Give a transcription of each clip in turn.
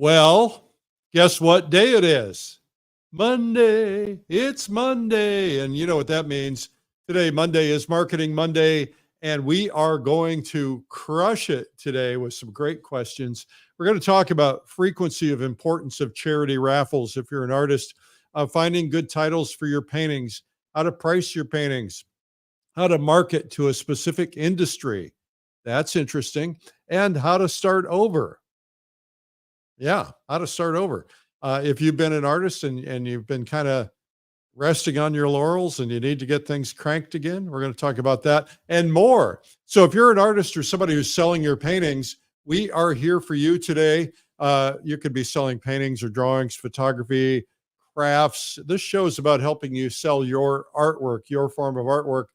Well, guess what day it is? Monday. It's Monday. And you know what that means. Today, Monday is Marketing Monday, and we are going to crush it today with some great questions. We're going to talk about frequency of importance of charity raffles if you're an artist, finding good titles for your paintings, how to price your paintings, how to market to a specific industry. That's interesting. And how to start over. Yeah, how to start over. If you've been an artist and you've been kind of resting on your laurels and you need to get things cranked again, we're going to talk about that and more. So if you're an artist or somebody who's selling your paintings, we are here for you today. You could be selling paintings or drawings, photography, crafts. This show is about helping you sell your artwork, your form of artwork.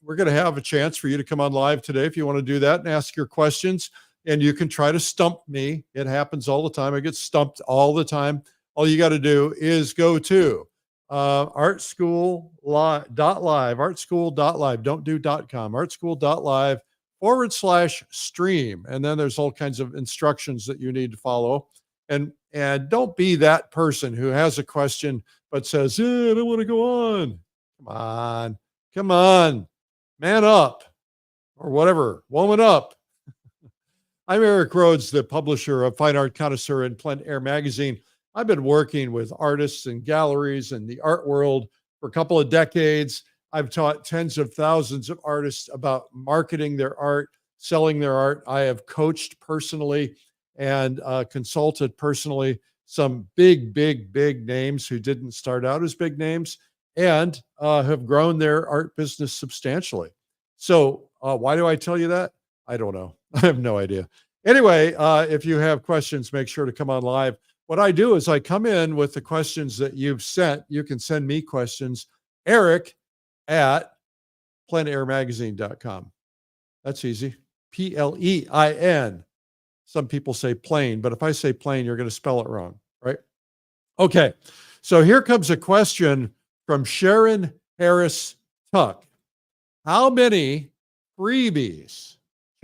We're going to have a chance for you to come on live today if you want to do that and ask your questions. And you can try to stump me. It happens all the time. I get stumped all the time. All you got to do is go to artschool.live, artschool.live. Don't do .com, artschool.live/stream. And then there's all kinds of instructions that you need to follow. And don't be that person who has a question but says, I don't want to go on. Come on, man up, or whatever, woman up. I'm Eric Rhodes, the publisher of Fine Art Connoisseur and Plein Air magazine. I've been working with artists and galleries and the art world for a couple of decades. I've taught tens of thousands of artists about marketing their art, selling their art. I have coached personally and consulted personally some big names who didn't start out as big names and have grown their art business substantially. So why do I tell you that? I don't know. I have no idea. Anyway, if you have questions, make sure to come on live. What I do is I come in with the questions that you've sent. You can send me questions, eric@pleinairmagazine.com. That's easy. Plein. Some people say plain, but if I say plain, you're going to spell it wrong, right? Okay. So here comes a question from Sharon Harris Tuck. How many freebies,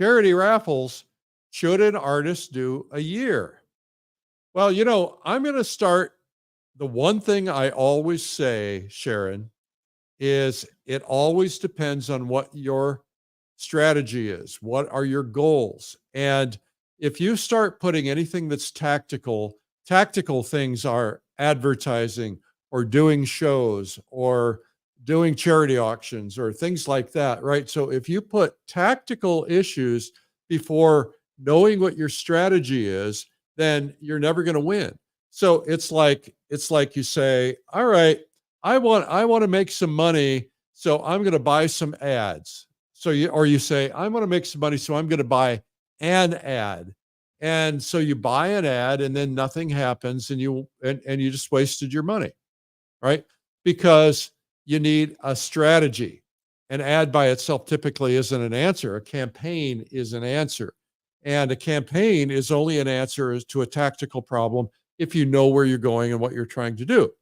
charity raffles, should an artist do a year? Well, I'm going to start. The one thing I always say, Sharon, is it always depends on what your strategy is. What are your goals? And if you start putting anything that's tactical things are advertising or doing shows or doing charity auctions or things like that, right? So if you put tactical issues before knowing what your strategy is, then you're never going to win. So it's like you say, all right, I want to make some money, so I'm going to buy some ads. So you say, I want to make some money, so I'm going to buy an ad. And so you buy an ad and then nothing happens and you just wasted your money, right? Because you need a strategy. An ad by itself typically isn't an answer. A campaign is an answer. And a campaign is only an answer to a tactical problem if you know where you're going and what you're trying to do.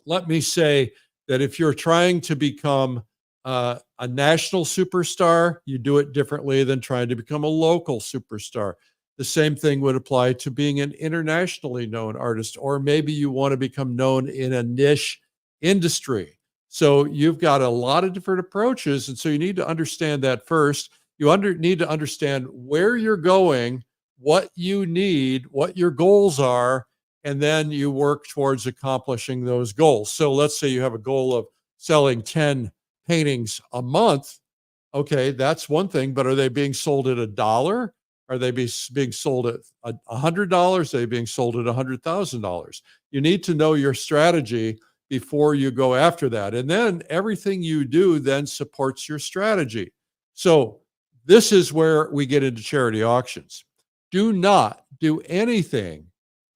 Let me say that if you're trying to become a national superstar, you do it differently than trying to become a local superstar. The same thing would apply to being an internationally known artist, or maybe you want to become known in a niche industry. So you've got a lot of different approaches. And so you need to understand that first. You need to understand where you're going, what you need, what your goals are, and then you work towards accomplishing those goals. So let's say you have a goal of selling 10 paintings a month. Okay, that's one thing, but are they being sold at $1? Are they being sold at $100? Are they being sold at $100,000? You need to know your strategy before you go after that. And then everything you do then supports your strategy. So this is where we get into charity auctions. Do not do anything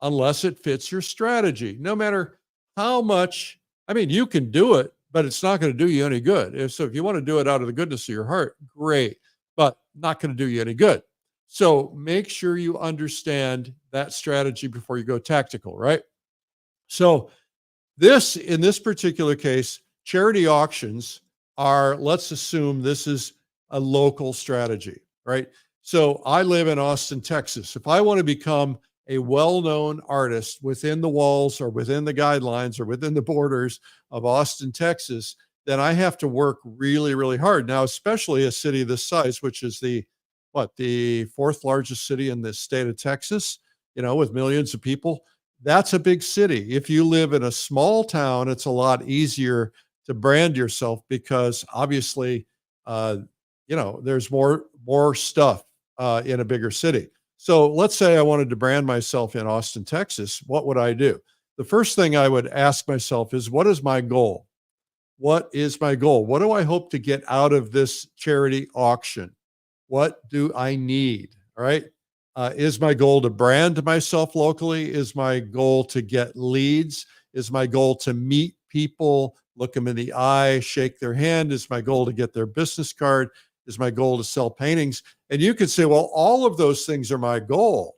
unless it fits your strategy, no matter how much. I mean, you can do it, but it's not going to do you any good. So if you want to do it out of the goodness of your heart, great, but not going to do you any good. So make sure you understand that strategy before you go tactical, right? So in this particular case, charity auctions are, let's assume this is a local strategy, right? So I live in Austin, Texas. If I want to become a well-known artist within the walls or within the guidelines or within the borders of Austin, Texas, then I have to work really, really hard. Now, especially a city this size, which is the fourth largest city in the state of Texas, with millions of people. That's a big city. If you live in a small town, it's a lot easier to brand yourself because obviously, there's more stuff in a bigger city. So let's say I wanted to brand myself in Austin, Texas. What would I do? The first thing I would ask myself is, what is my goal? What is my goal? What do I hope to get out of this charity auction? What do I need? All right. Is my goal to brand myself locally? Is my goal to get leads? Is my goal to meet people, look them in the eye, shake their hand? Is my goal to get their business card? Is my goal to sell paintings? And you could say, well, all of those things are my goal.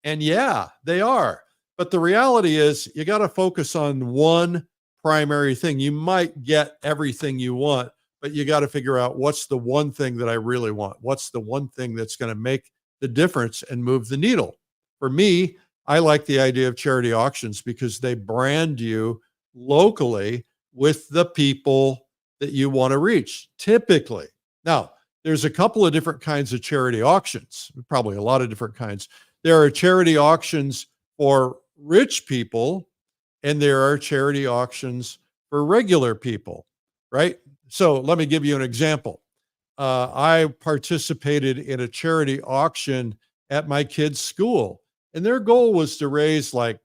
And yeah, they are. But the reality is you got to focus on one primary thing. You might get everything you want, but you got to figure out what's the one thing that I really want. What's the one thing that's going to make the difference and move the needle? For me, I like the idea of charity auctions because they brand you locally with the people that you want to reach, typically. Now, there's a couple of different kinds of charity auctions, probably a lot of different kinds. There are charity auctions for rich people, and there are charity auctions for regular people, right? So let me give you an example. I participated in a charity auction at my kids' school, and their goal was to raise like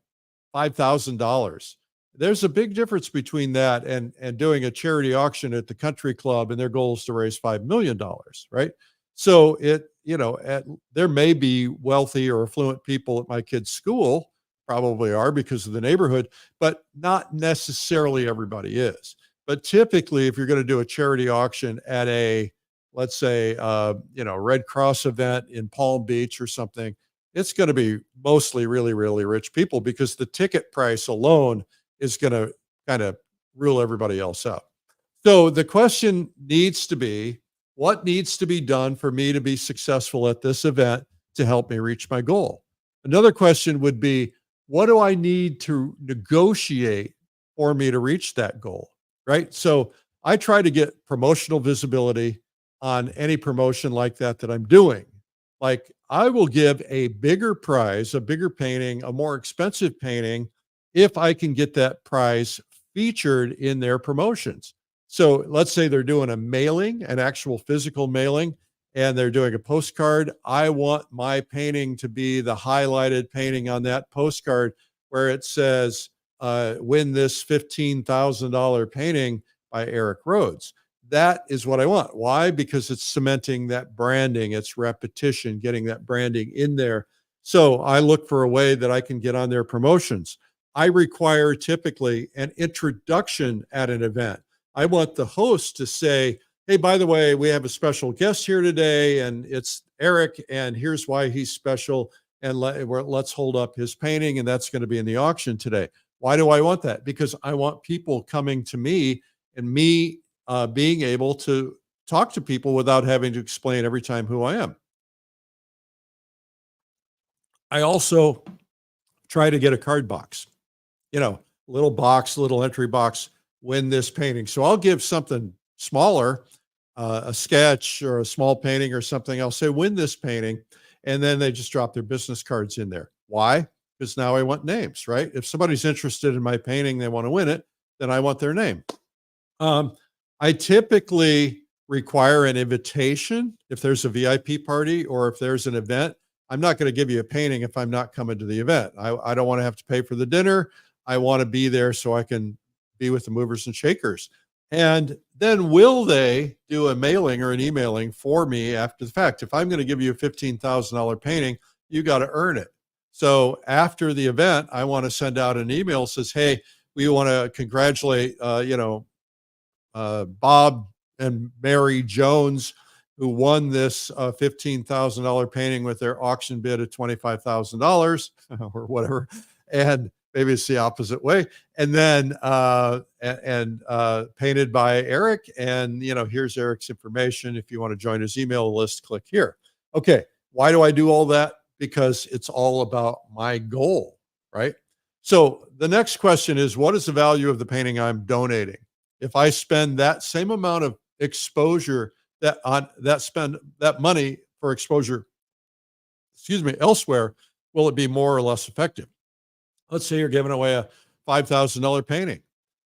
$5,000. There's a big difference between that and doing a charity auction at the country club, and their goal is to raise $5 million, right? So there may be wealthy or affluent people at my kids' school, probably are because of the neighborhood, but not necessarily everybody is. But typically, if you're going to do a charity auction at let's say, Red Cross event in Palm Beach or something, it's going to be mostly really, really rich people because the ticket price alone is going to kind of rule everybody else out. So the question needs to be, what needs to be done for me to be successful at this event to help me reach my goal? Another question would be, what do I need to negotiate for me to reach that goal, right? So I try to get promotional visibility on any promotion like that I'm doing. Like I will give a bigger prize, a bigger painting, a more expensive painting, if I can get that prize featured in their promotions. So let's say they're doing a mailing, an actual physical mailing, and they're doing a postcard. I want my painting to be the highlighted painting on that postcard where it says, win this $15,000 painting by Eric Rhodes. That is what I want. Why? Because it's cementing that branding, it's repetition, getting that branding in there. So I look for a way that I can get on their promotions. I require typically an introduction at an event. I want the host to say, hey, by the way, we have a special guest here today, and it's Eric, and here's why he's special, and let's hold up his painting, and that's going to be in the auction today. Why do I want that? Because I want people coming to me and me being able to talk to people without having to explain every time who I am. I also try to get a card box, little box, little entry box, win this painting. So I'll give something smaller, a sketch or a small painting or something. I'll say, win this painting. And then they just drop their business cards in there. Why? Because now I want names, right? If somebody's interested in my painting, they want to win it, then I want their name. I typically require an invitation if there's a VIP party or if there's an event. I'm not going to give you a painting if I'm not coming to the event. I don't want to have to pay for the dinner. I want to be there so I can be with the movers and shakers. And then will they do a mailing or an emailing for me after the fact? If I'm going to give you a $15,000 painting, you got to earn it. So after the event, I want to send out an email that says, hey, we want to congratulate, Bob and Mary Jones, who won this $15,000 painting with their auction bid of $25,000 or whatever. And maybe it's the opposite way. And then painted by Eric. And, here's Eric's information. If you want to join his email list, click here. Okay. Why do I do all that? because it's all about my goal, right? So the next question is, what is the value of the painting I'm donating? If I spend that same amount of exposure spend that money for exposure, elsewhere, will it be more or less effective? Let's say you're giving away a $5,000 painting.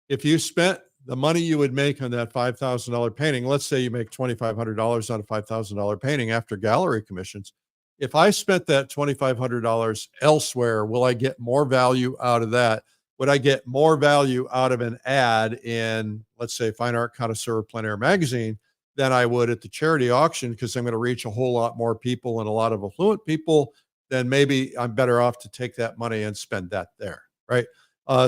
If you spent the money you would make on that $5,000 painting, let's say you make $2,500 on a $5,000 painting after gallery commissions. If I spent that $2,500 elsewhere, will I get more value out of that? Would I get more value out of an ad in, let's say, Fine Art Connoisseur Plein Air magazine than I would at the charity auction, because I'm going to reach a whole lot more people and a lot of affluent people? Then maybe I'm better off to take that money and spend that there, right?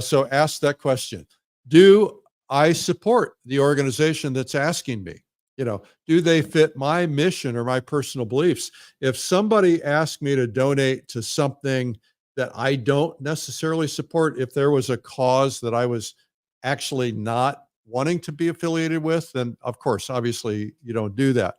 So ask that question. Do I support the organization that's asking me? Do they fit my mission or my personal beliefs? If somebody asked me to donate to something that I don't necessarily support, if there was a cause that I was actually not wanting to be affiliated with, then of course, obviously, you don't do that.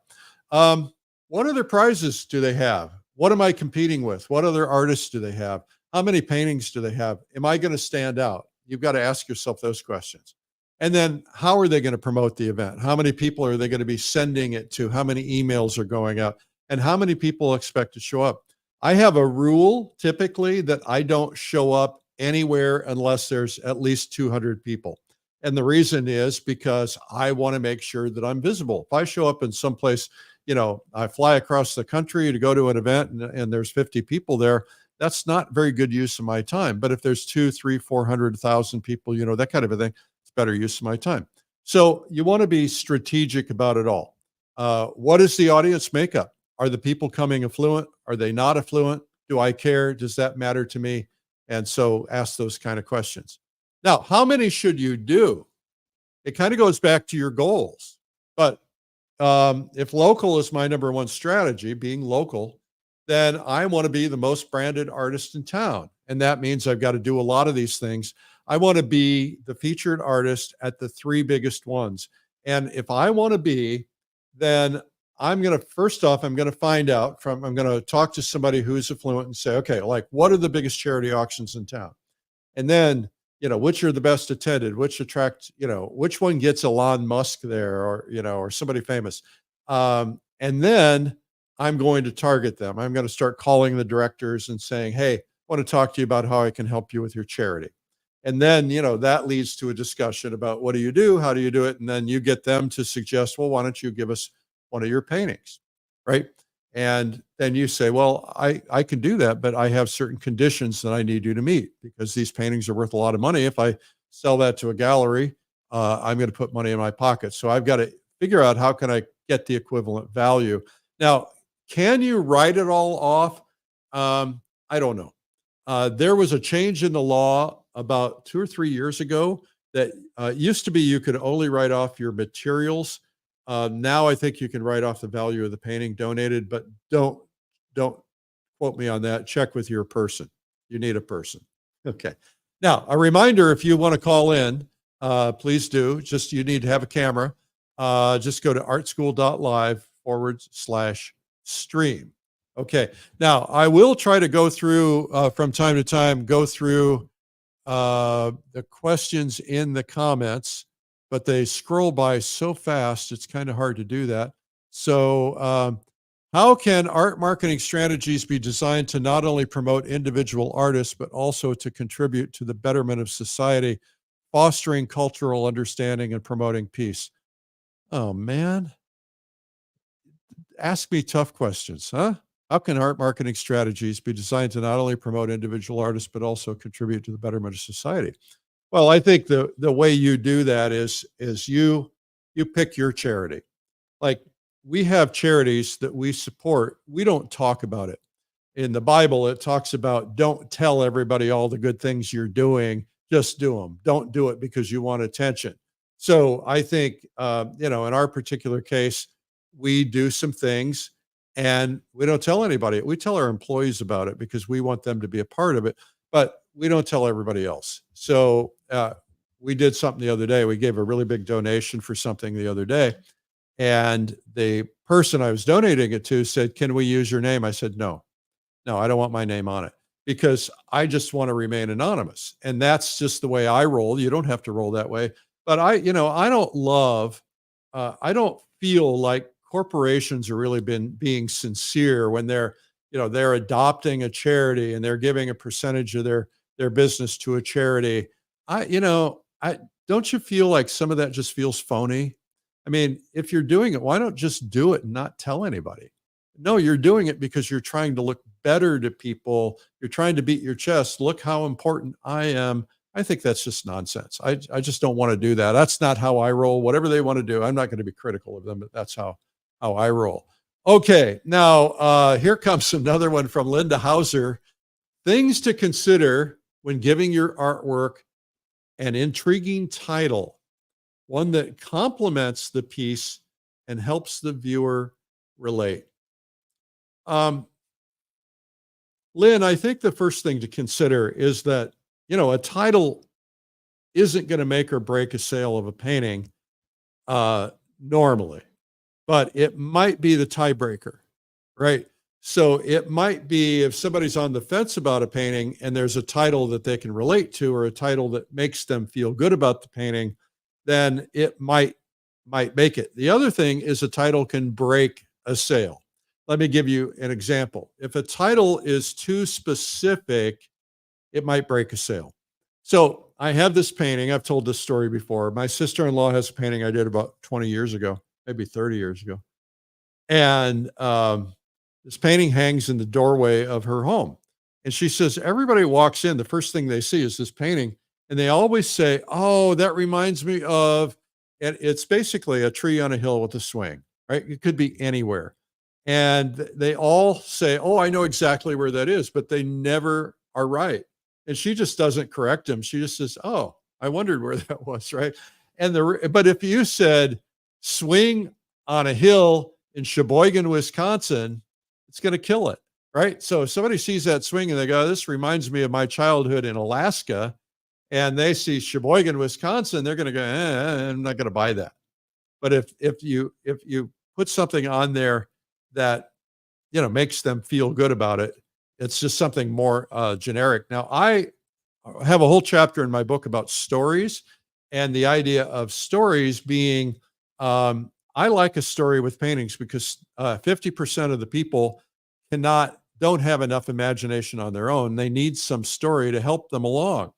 What other prizes do they have? What am I competing with? What other artists do they have? How many paintings do they have? Am I going to stand out? You've got to ask yourself those questions. And then how are they going to promote the event? How many people are they going to be sending it to? How many emails are going out? And how many people expect to show up? I have a rule typically that I don't show up anywhere unless there's at least 200 people. And the reason is because I want to make sure that I'm visible. If I show up in some place, I fly across the country to go to an event and there's 50 people there, that's not very good use of my time. But if there's 2, 3, 400,000 people, that kind of a thing, it's better use of my time. So you want to be strategic about it all. What is the audience makeup? Are the people coming affluent? Are they not affluent? Do I care? Does that matter to me? And so ask those kind of questions. Now, how many should you do? It kind of goes back to your goals. But if local is my number one strategy, being local, then I want to be the most branded artist in town. And that means I've got to do a lot of these things. I want to be the featured artist at the 3 biggest ones. And if I want to be, then I'm going to find out I'm going to talk to somebody who's affluent and say, okay, like, what are the biggest charity auctions in town? And then, which are the best attended, which one gets Elon Musk there, or somebody famous. And then I'm going to target them. I'm going to start calling the directors and saying, hey, I want to talk to you about how I can help you with your charity. And then, that leads to a discussion about what do you do? How do you do it? And then you get them to suggest, well, why don't you give us one of your paintings, right? And then you say, well, I can do that, but I have certain conditions that I need you to meet, because these paintings are worth a lot of money. If I sell that to a gallery, I'm going to put money in my pocket. So I've got to figure out how can I get the equivalent value. Now, can you write it all off? I don't know. There was a change in the law about 2 or 3 years ago that used to be you could only write off your materials. Now I think you can write off the value of the painting donated, but don't quote me on that. Check with your person. You need a person. Okay. Now, a reminder, if you want to call in, please do. Just, you need to have a camera. Just go to artschool.live/stream. Okay. Now, I will try to go through, from time to time, the questions in the comments, but they scroll by so fast, it's kind of hard to do that. So how can art marketing strategies be designed to not only promote individual artists, but also to contribute to the betterment of society, fostering cultural understanding and promoting peace? Oh, man. Ask me tough questions, huh? How can art marketing strategies be designed to not only promote individual artists, but also contribute to the betterment of society? Well, I think the way you do that is you pick your charity. Like, we have charities that we support. We don't talk about it. In the Bible, it talks about don't tell everybody all the good things you're doing. Just do them. Don't do it because you want attention. So I think, in our particular case, we do some things and we don't tell anybody. We tell our employees about it because we want them to be a part of it, but we don't tell everybody else. So we did something the other day. We gave a really big donation for something the other day. And the person I was donating it to said, can we use your name? I said, no. No, I don't want my name on it because I just want to remain anonymous. And that's just the way I roll. You don't have to roll that way. But I don't love, I don't feel like corporations are really being sincere when they're adopting a charity and they're giving a percentage of their business to a charity. I don't you feel like some of that just feels phony? I mean, if you're doing it, why don't just do it and not tell anybody? No, you're doing it because you're trying to look better to people. You're trying to beat your chest. Look how important I am. I think that's just nonsense. I just don't want to do that. That's not how I roll. Whatever they want to do, I'm not going to be critical of them, but that's how I roll. Okay, now here comes another one from Linda Hauser. Things to consider when giving your artwork an intriguing title, one that complements the piece and helps the viewer relate. Lynn, I think the first thing to consider is that, a title isn't going to make or break a sale of a painting normally, but it might be the tiebreaker, right? So it might be if somebody's on the fence about a painting and there's a title that they can relate to or a title that makes them feel good about the painting, then it might make it. The other thing is a title can break a sale. Let me give you an example. If a title is too specific, it might break a sale. So I have this painting. I've told this story before. My sister-in-law has a painting I did about 20 years ago, maybe 30 years ago. And this painting hangs in the doorway of her home. And she says, everybody walks in, the first thing they see is this painting. And they always say, oh, that reminds me of, and it's basically a tree on a hill with a swing, right? It could be anywhere. And they all say, oh, I know exactly where that is, but they never are right. And she just doesn't correct them. She just says, oh, I wondered where that was, right? But if you said swing on a hill in Sheboygan, Wisconsin, it's going to kill it, right? So if somebody sees that swing and they go, this reminds me of my childhood in Alaska, and they see Sheboygan, Wisconsin, they're going to go, I'm not going to buy that. But if you put something on there that makes them feel good about it, it's just something more generic. Now, I have a whole chapter in my book about stories and the idea of stories being, I like a story with paintings because 50% of the people don't have enough imagination on their own. They need some story to help them along.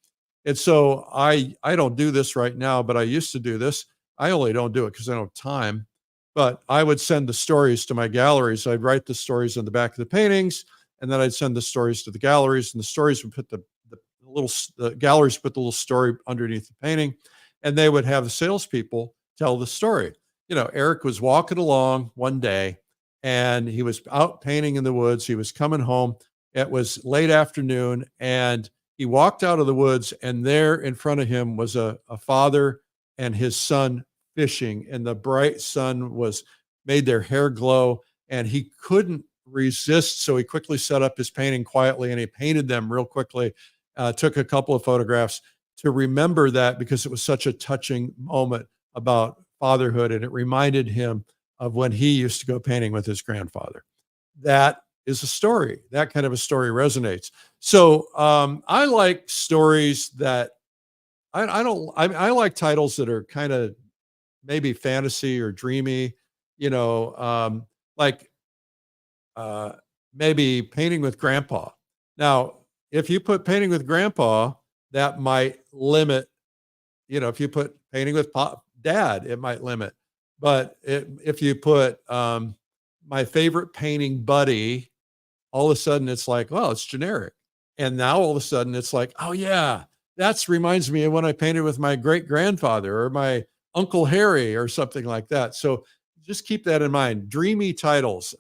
And so I don't do this right now, but I used to do this. I only don't do it because I don't have time. But I would send the stories to my galleries. I'd write the stories on the back of the paintings, and then I'd send the stories to the galleries, and the stories would put the galleries put the little story underneath the painting, and they would have the salespeople tell the story. Eric was walking along one day, and he was out painting in the woods. He was coming home. It was late afternoon, and he walked out of the woods, and there in front of him was a father and his son fishing, and the bright sun made their hair glow, and he couldn't resist. So he quickly set up his painting quietly, and he painted them real quickly, took a couple of photographs to remember that because it was such a touching moment about fatherhood. And it reminded him of when he used to go painting with his grandfather. That is a story. That kind of a story resonates. So I like stories that I like titles that are kind of maybe fantasy or dreamy, like maybe Painting with Grandpa. Now, if you put Painting with Grandpa, that might limit, if you put Painting with Dad, it might limit. But if you put My Favorite Painting Buddy, all of a sudden it's like, well, it's generic. And now all of a sudden it's like, oh yeah, that reminds me of when I painted with my great grandfather or my Uncle Harry or something like that. So just keep that in mind. Dreamy titles.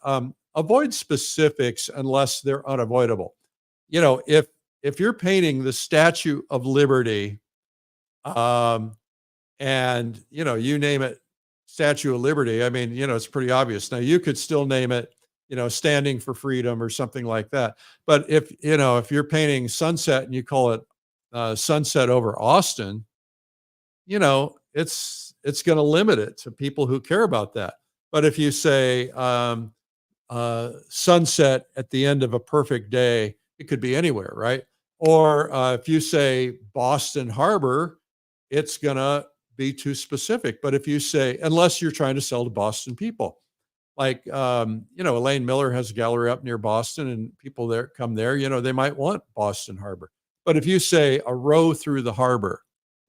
Avoid specifics unless they're unavoidable. If you're painting the Statue of Liberty, and you name it Statue of Liberty, I mean, it's pretty obvious. Now you could still name it, Standing for Freedom or something like that. But if you're painting sunset and you call it Sunset over Austin, it's going to limit it to people who care about that. But if you say sunset at the end of a perfect day, it could be anywhere, right? Or if you say Boston Harbor, it's going to be too specific. But if you say, unless you're trying to sell to Boston people, like, Elaine Miller has a gallery up near Boston and people there come there, they might want Boston Harbor. But if you say a row through the harbor,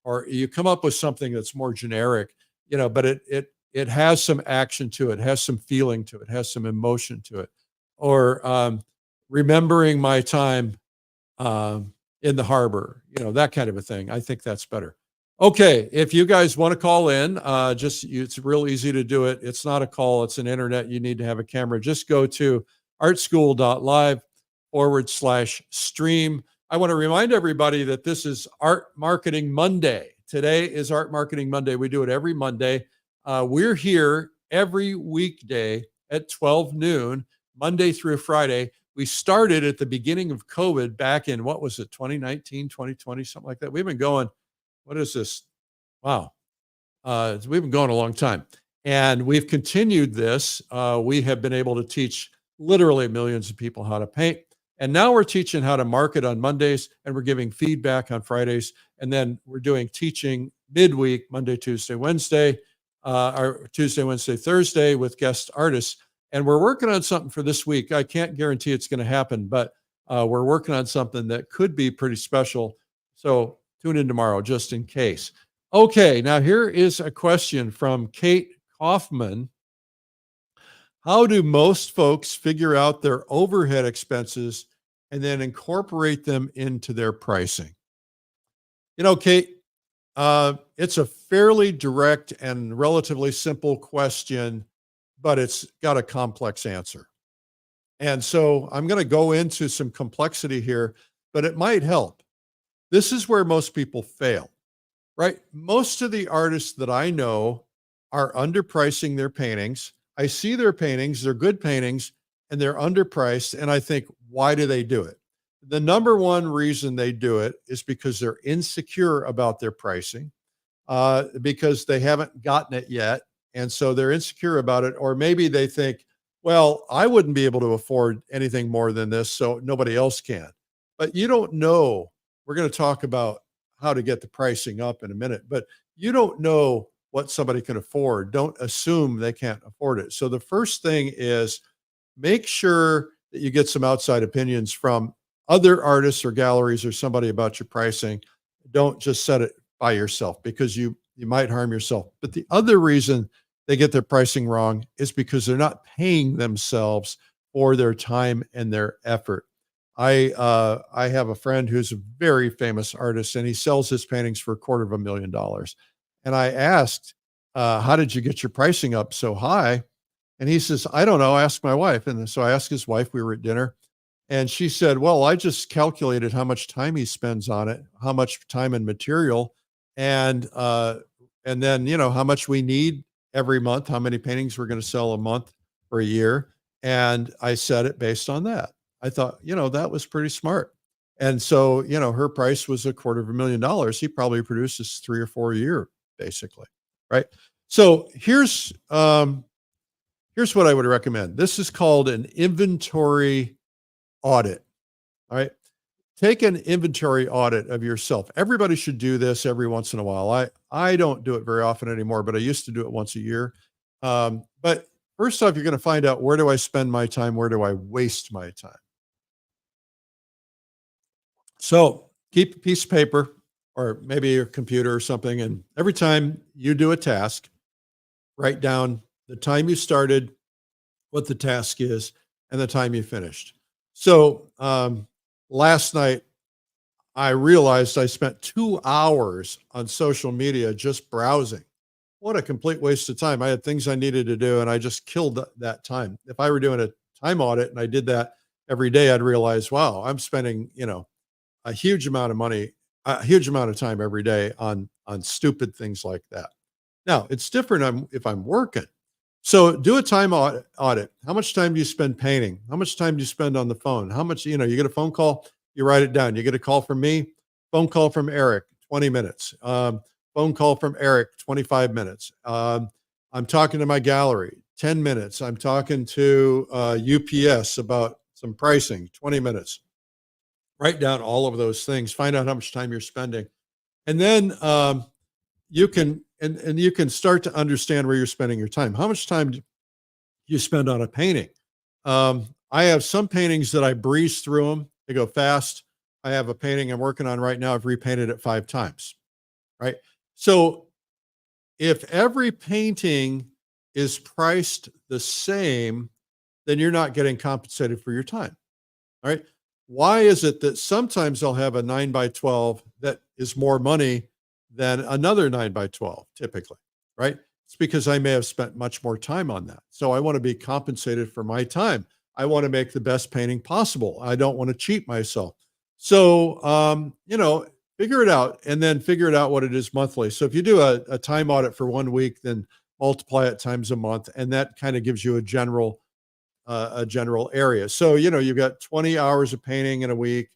or you come up with something that's more generic, but it has some action to it, has some feeling to it, has some emotion to it, or remembering my time in the harbor, that kind of a thing. I think that's better. Okay, if you guys want to call in, it's real easy to do it. It's not a call, it's an internet. You need to have a camera. Just go to artschool.live/stream. I want to remind everybody that this is Art Marketing Monday. Today is Art Marketing Monday. We do it every Monday. We're here every weekday at 12 noon, Monday through Friday. We started at the beginning of COVID back in, 2019, 2020, something like that. We've been going, what is this? Wow. We've been going a long time. And we've continued this. We have been able to teach literally millions of people how to paint. And now we're teaching how to market on Mondays, and we're giving feedback on Fridays. And then we're doing teaching midweek, Monday, Tuesday, Wednesday, or Tuesday, Wednesday, Thursday with guest artists. And we're working on something for this week. I can't guarantee it's going to happen, but we're working on something that could be pretty special. So tune in tomorrow just in case. Okay, now here is a question from Kate Kaufman. How do most folks figure out their overhead expenses and then incorporate them into their pricing? Kate, it's a fairly direct and relatively simple question, but it's got a complex answer. And so I'm going to go into some complexity here, but it might help. This is where most people fail, right? Most of the artists that I know are underpricing their paintings. I see their paintings, they're good paintings, and they're underpriced. And I think, why do they do it? The number one reason they do it is because they're insecure about their pricing, because they haven't gotten it yet. And so they're insecure about it. Or maybe they think, well, I wouldn't be able to afford anything more than this, so nobody else can. But you don't know. We're going to talk about how to get the pricing up in a minute, but you don't know what somebody can afford. Don't assume they can't afford it. So the first thing is make sure that you get some outside opinions from other artists or galleries or somebody about your pricing. Don't just set it by yourself, because you might harm yourself. But the other reason they get their pricing wrong is because they're not paying themselves for their time and their effort. I have a friend who's a very famous artist, and he sells his paintings for $250,000. And I asked, how did you get your pricing up so high? And he says, I don't know, ask my wife. And so I asked his wife, we were at dinner, and she said, well, I just calculated how much time he spends on it, how much time and material, and then, how much we need every month, how many paintings we're going to sell a month or a year. And I set it based on that. I thought, that was pretty smart. And so, her price was $250,000. He probably produces 3 or 4 a year, basically. Right. So here's what I would recommend. This is called an inventory audit. All right. Take an inventory audit of yourself. Everybody should do this every once in a while. I don't do it very often anymore, but I used to do it once a year. But first off, you're going to find out, where do I spend my time? Where do I waste my time? So keep a piece of paper, or maybe your computer or something, and every time you do a task, write down the time you started, what the task is, and the time you finished. So last night, I realized I spent 2 hours on social media just browsing. What a complete waste of time. I had things I needed to do, and I just killed that time. If I were doing a time audit and I did that every day, I'd realize, wow, I'm spending, a huge amount of money, a huge amount of time every day on stupid things like that. Now, it's different if I'm working. So do a time audit. How much time do you spend painting? How much time do you spend on the phone? How much, you get a phone call, you write it down. You get a call from me, phone call from Eric, 20 minutes. Phone call from Eric, 25 minutes. I'm talking to my gallery, 10 minutes. I'm talking to UPS about some pricing, 20 minutes. Write down all of those things, find out how much time you're spending. And then you can you can start to understand where you're spending your time. How much time do you spend on a painting? I have some paintings that I breeze through them. They go fast. I have a painting I'm working on right now. I've repainted it 5 times, right? So if every painting is priced the same, then you're not getting compensated for your time, all right? Why is it that sometimes I'll have a 9x12 that is more money than another 9x12 typically, right? It's because I may have spent much more time on that. So I want to be compensated for my time. I want to make the best painting possible. I don't want to cheat myself. So, figure it out and then figure it out what it is monthly. So if you do a time audit for 1 week, then multiply it times a month. And that kind of gives you a general area. So, you've got 20 hours of painting in a week.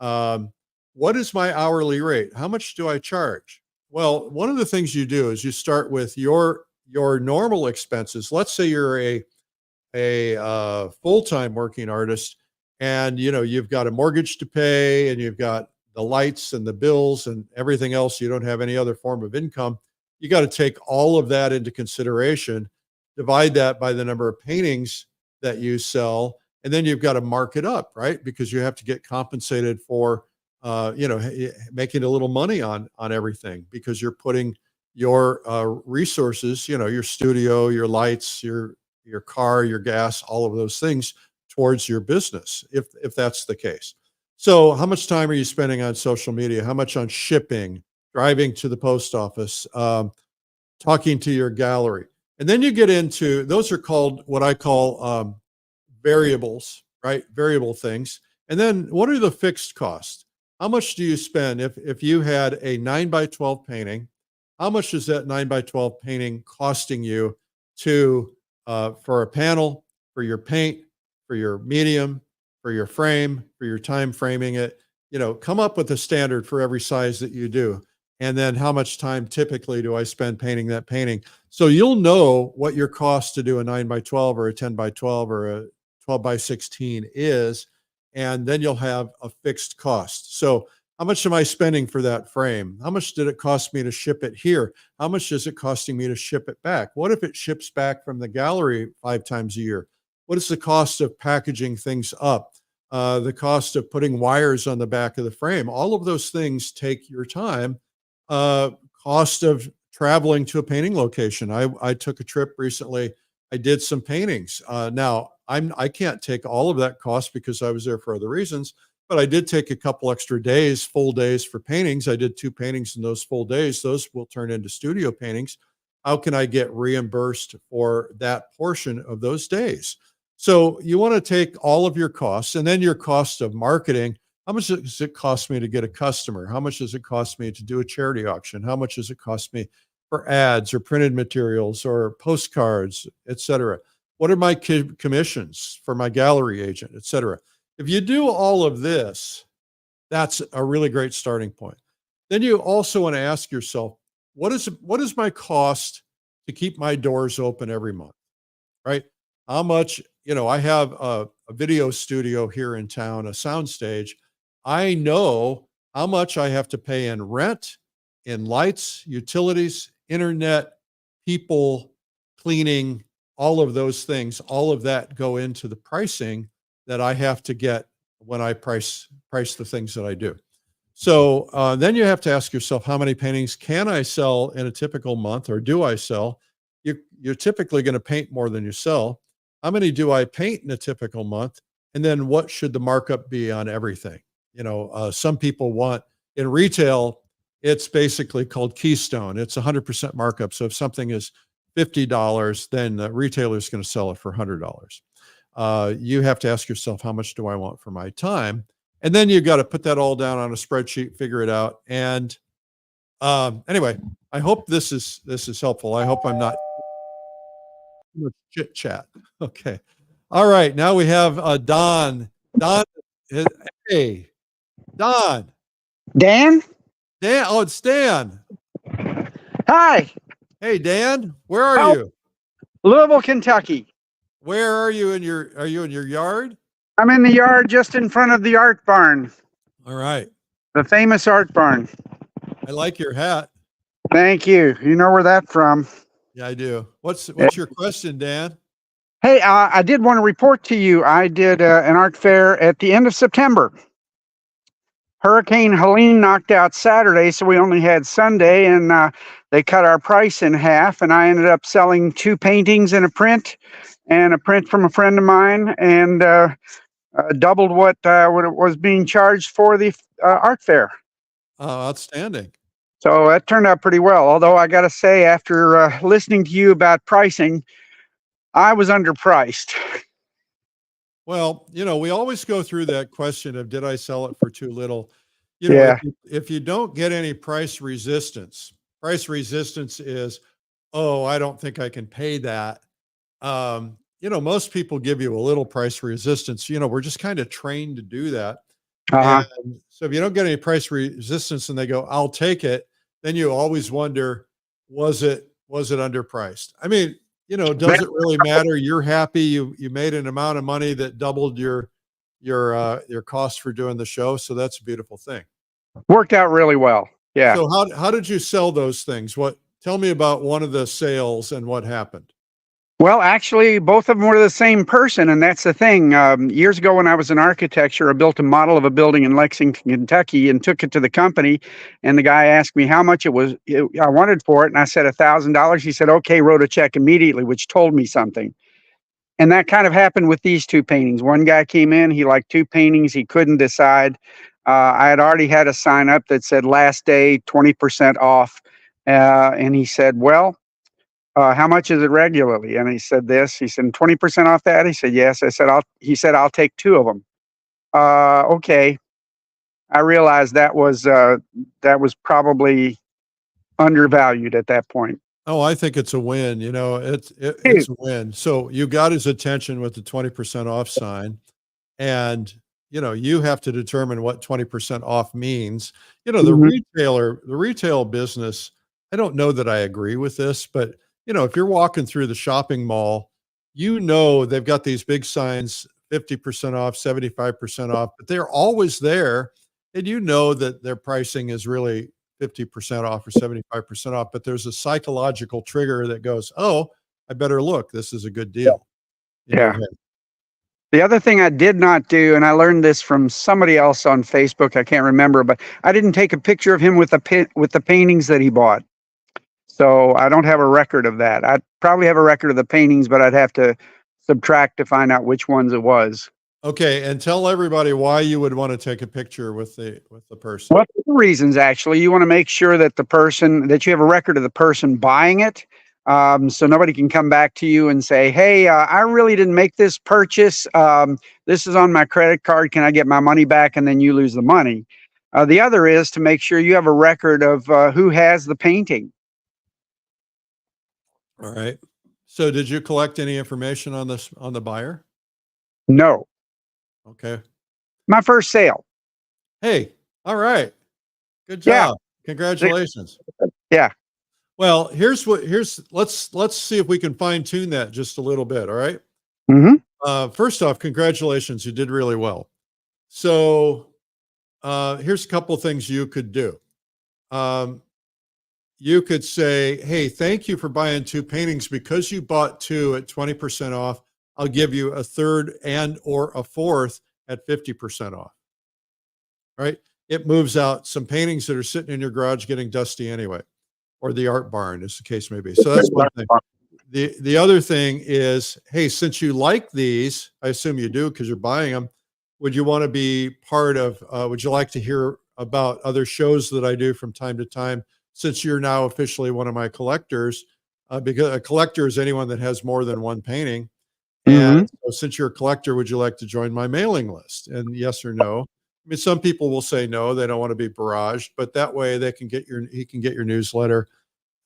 What is my hourly rate? How much do I charge? Well, one of the things you do is you start with your normal expenses. Let's say you're a full-time working artist and, you've got a mortgage to pay and you've got the lights and the bills and everything else. You don't have any other form of income. You got to take all of that into consideration, divide that by the number of paintings that you sell, and then you've got to mark it up, right? Because you have to get compensated for, making a little money on everything because you're putting your resources, your studio, your lights, your car, your gas, all of those things towards your business, if that's the case. So how much time are you spending on social media? How much on shipping, driving to the post office, talking to your gallery? And then you get into, those are called what I call variables, right? Variable things. And then what are the fixed costs? How much do you spend if you had a 9x12 painting? How much is that 9x12 painting costing you to for a panel, for your paint, for your medium, for your frame, for your time framing it? Come up with a standard for every size that you do. And then how much time typically do I spend painting that painting? So you'll know what your cost to do a 9x12 or a 10x12 or a 12x16 is. And then you'll have a fixed cost. So how much am I spending for that frame? How much did it cost me to ship it here? How much is it costing me to ship it back? What if it ships back from the gallery 5 times a year? What is the cost of packaging things up? The cost of putting wires on the back of the frame? All of those things take your time. Cost of traveling to a painting location. I took a trip recently. I did some paintings. Now I can't take all of that cost because I was there for other reasons, but I did take a couple extra days, full days for paintings. I did 2 paintings in those full days. Those will turn into studio paintings. How can I get reimbursed for that portion of those days? So you want to take all of your costs and then your cost of marketing. How much does it cost me to get a customer? How much does it cost me to do a charity auction? How much does it cost me for ads or printed materials or postcards, et cetera? What are my commissions for my gallery agent, et cetera? If you do all of this, that's a really great starting point. Then you also want to ask yourself, what is my cost to keep my doors open every month, right? How much, I have a video studio here in town, a sound stage. I know how much I have to pay in rent, in lights, utilities, internet, people, cleaning, all of those things, all of that go into the pricing that I have to get when I price the things that I do. So then you have to ask yourself, how many paintings can I sell in a typical month, or do I sell? You're typically going to paint more than you sell. How many do I paint in a typical month? And then what should the markup be on everything? Some people want, in retail, it's basically called Keystone. It's 100% markup. So if something is $50, then the retailer is going to sell it for $100. You have to ask yourself, how much do I want for my time? And then you've got to put that all down on a spreadsheet, figure it out. And anyway, I hope this is helpful. I hope I'm not chit chat. Okay. All right. Now we have Don. Don, hey, Don. Dan? Dan. Oh, it's Dan. Hi. Hey, Dan. Where are you? Louisville, Kentucky. Where are you in your yard? I'm in the yard just in front of the art barn, All right. the famous art barn. I like your hat. Thank you. You know where that's from. Yeah, I do. What's your question, Dan? Hey, I did want to report to you. I did an art fair at the end of September. Hurricane Helene knocked out Saturday, so we only had Sunday, and they cut our price in half, and I ended up selling 2 paintings and a print from a friend of mine, and doubled what it was being charged for the art fair. Outstanding. So that turned out pretty well. Although I got to say, after listening to you about pricing, I was underpriced. Well, we always go through that question of, did I sell it for too little? Yeah. If you don't get any price resistance is, oh, I don't think I can pay that. Most people give you a little price resistance. We're just kind of trained to do that. Uh-huh. And so if you don't get any price resistance and they go, I'll take it, then you always wonder, was it underpriced? I mean, does it really matter? You're happy you made an amount of money that doubled your cost for doing the show. So that's a beautiful thing. Worked out really well. Yeah. So how did you sell those things? Tell me about one of the sales and what happened. Well, actually, both of them were the same person, and that's the thing. Years ago, when I was in architecture, I built a model of a building in Lexington, Kentucky, and took it to the company. And the guy asked me how much I wanted for it, and I said $1,000. He said, "Okay," wrote a check immediately, which told me something. And that kind of happened with these 2 paintings. One guy came in, he liked 2 paintings, he couldn't decide. I had already had a sign up that said last day 20% off, and he said, "Well, how much is it regularly?" And he said this. He said, 20% off that? He said, yes. He said, I'll take 2 of them. Okay. I realized that was probably undervalued at that point. Oh, I think it's a win. It's a win. So you got his attention with the 20% off sign, and you have to determine what 20% off means. The retail business, I don't know that I agree with this, but if you're walking through the shopping mall, they've got these big signs, 50% off, 75% off, but they're always there. And that their pricing is really 50% off or 75% off, but there's a psychological trigger that goes, oh, I better look, this is a good deal. Yeah. The other thing I did not do, and I learned this from somebody else on Facebook, I can't remember, but I didn't take a picture of him with the paintings that he bought. So I don't have a record of that. I'd probably have a record of the paintings, but I'd have to subtract to find out which ones it was. Okay, and tell everybody why you would want to take a picture with the person. Well, 2 reasons actually. You want to make sure that you have a record of the person buying it, so nobody can come back to you and say, "Hey, I really didn't make this purchase. This is on my credit card. Can I get my money back?" And then you lose the money. The other is to make sure you have a record of who has the painting. All right. So did you collect any information on the buyer? No. Okay. My first sale. Hey, all right. Good job. Yeah. Congratulations. Yeah. Well, let's see if we can fine tune that just a little bit. All right. Mm-hmm. First off, congratulations. You did really well. So here's a couple of things you could do. You could say, hey, thank you for buying 2 paintings. Because you bought 2 at 20% off, I'll give you a 3rd and or a 4th at 50% off. Right? It moves out some paintings that are sitting in your garage getting dusty anyway, or the art barn, as the case may be. So that's one thing. The other thing is, hey, since you like these, I assume you do because you're buying them, would you want to be part of, would you like to hear about other shows that I do from time to time? Since you're now officially one of my collectors, because a collector is anyone that has more than 1 painting. And so since you're a collector, would you like to join my mailing list? And yes or no. I mean, some people will say no, they don't want to be barraged, but that way he can get your newsletter.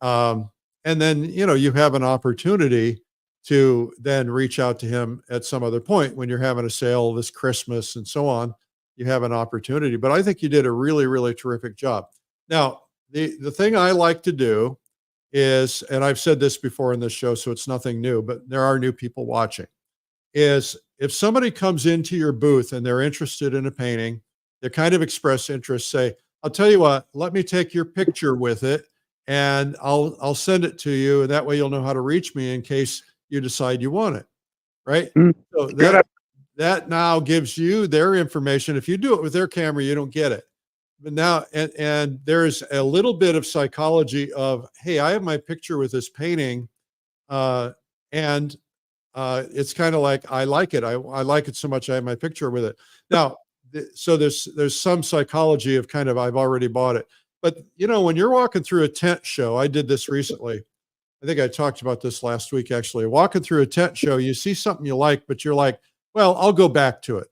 And then, you have an opportunity to then reach out to him at some other point when you're having a sale this Christmas and so on. You have an opportunity, but I think you did a really, really terrific job. Now, the thing I like to do is, and I've said this before in this show, so it's nothing new, but there are new people watching, is if somebody comes into your booth and they're interested in a painting, they kind of express interest, say, I'll tell you what, let me take your picture with it and I'll send it to you. And that way you'll know how to reach me in case you decide you want it. Right. So that now gives you their information. If you do it with their camera, you don't get it. But now, and there's a little bit of psychology of, hey, I have my picture with this painting. And it's kind of like, I like it. I like it so much. I have my picture with it. Now, so there's some psychology of kind of, I've already bought it. But, you know, when you're walking through a tent show, I did this recently. I think I talked about this last week, actually. Walking through a tent show, you see something you like, but you're like, well, I'll go back to it.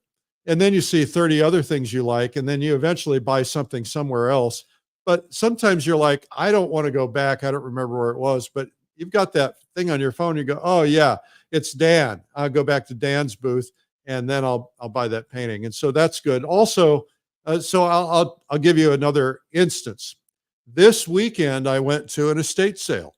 And then you see 30 other things you like, and then you eventually buy something somewhere else. But sometimes you're like, I don't want to go back. I don't remember where it was, but you've got that thing on your phone. You go, oh yeah, it's Dan. I'll go back to Dan's booth and then I'll buy that painting. And so that's good. Also, so I'll give you another instance. This weekend, I went to an estate sale,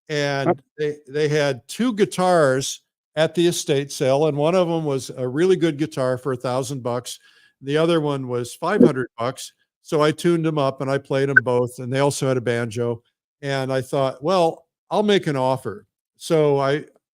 and they had 2 guitars at the estate sale, and one of them was a really good guitar for $1,000. The other one was $500. So I tuned them up and I played them both, and they also had a banjo. And I thought, well, I'll make an offer. So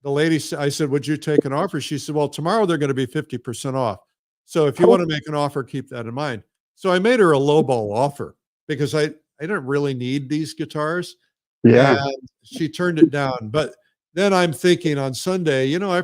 the lady, I said, would you take an offer? She said, well, tomorrow they're going to be 50% off. So if you want to make an offer, keep that in mind. So I made her a lowball offer because I didn't really need these guitars. Yeah. And she turned it down. But then I'm thinking on Sunday, you know, I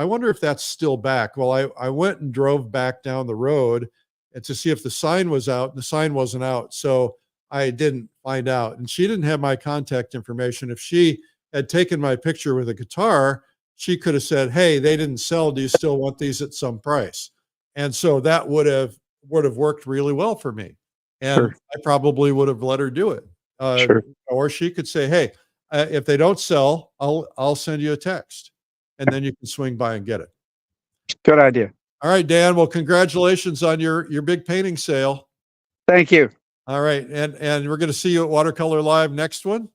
wonder if that's still back. Well, I went and drove back down the road and to see if the sign was out, and the sign wasn't out. So I didn't find out. And she didn't have my contact information. If she had taken my picture with a guitar, she could have said, hey, they didn't sell. Do you still want these at some price? And so that would have worked really well for me. And Sure. I probably would have let her do it. Sure. Or she could say, hey, if they don't sell, I'll send you a text, and then you can swing by and get it. Good idea. All right, Dan. Well, congratulations on your big painting sale. Thank you. All right. And we're going to see you at Watercolor Live next one.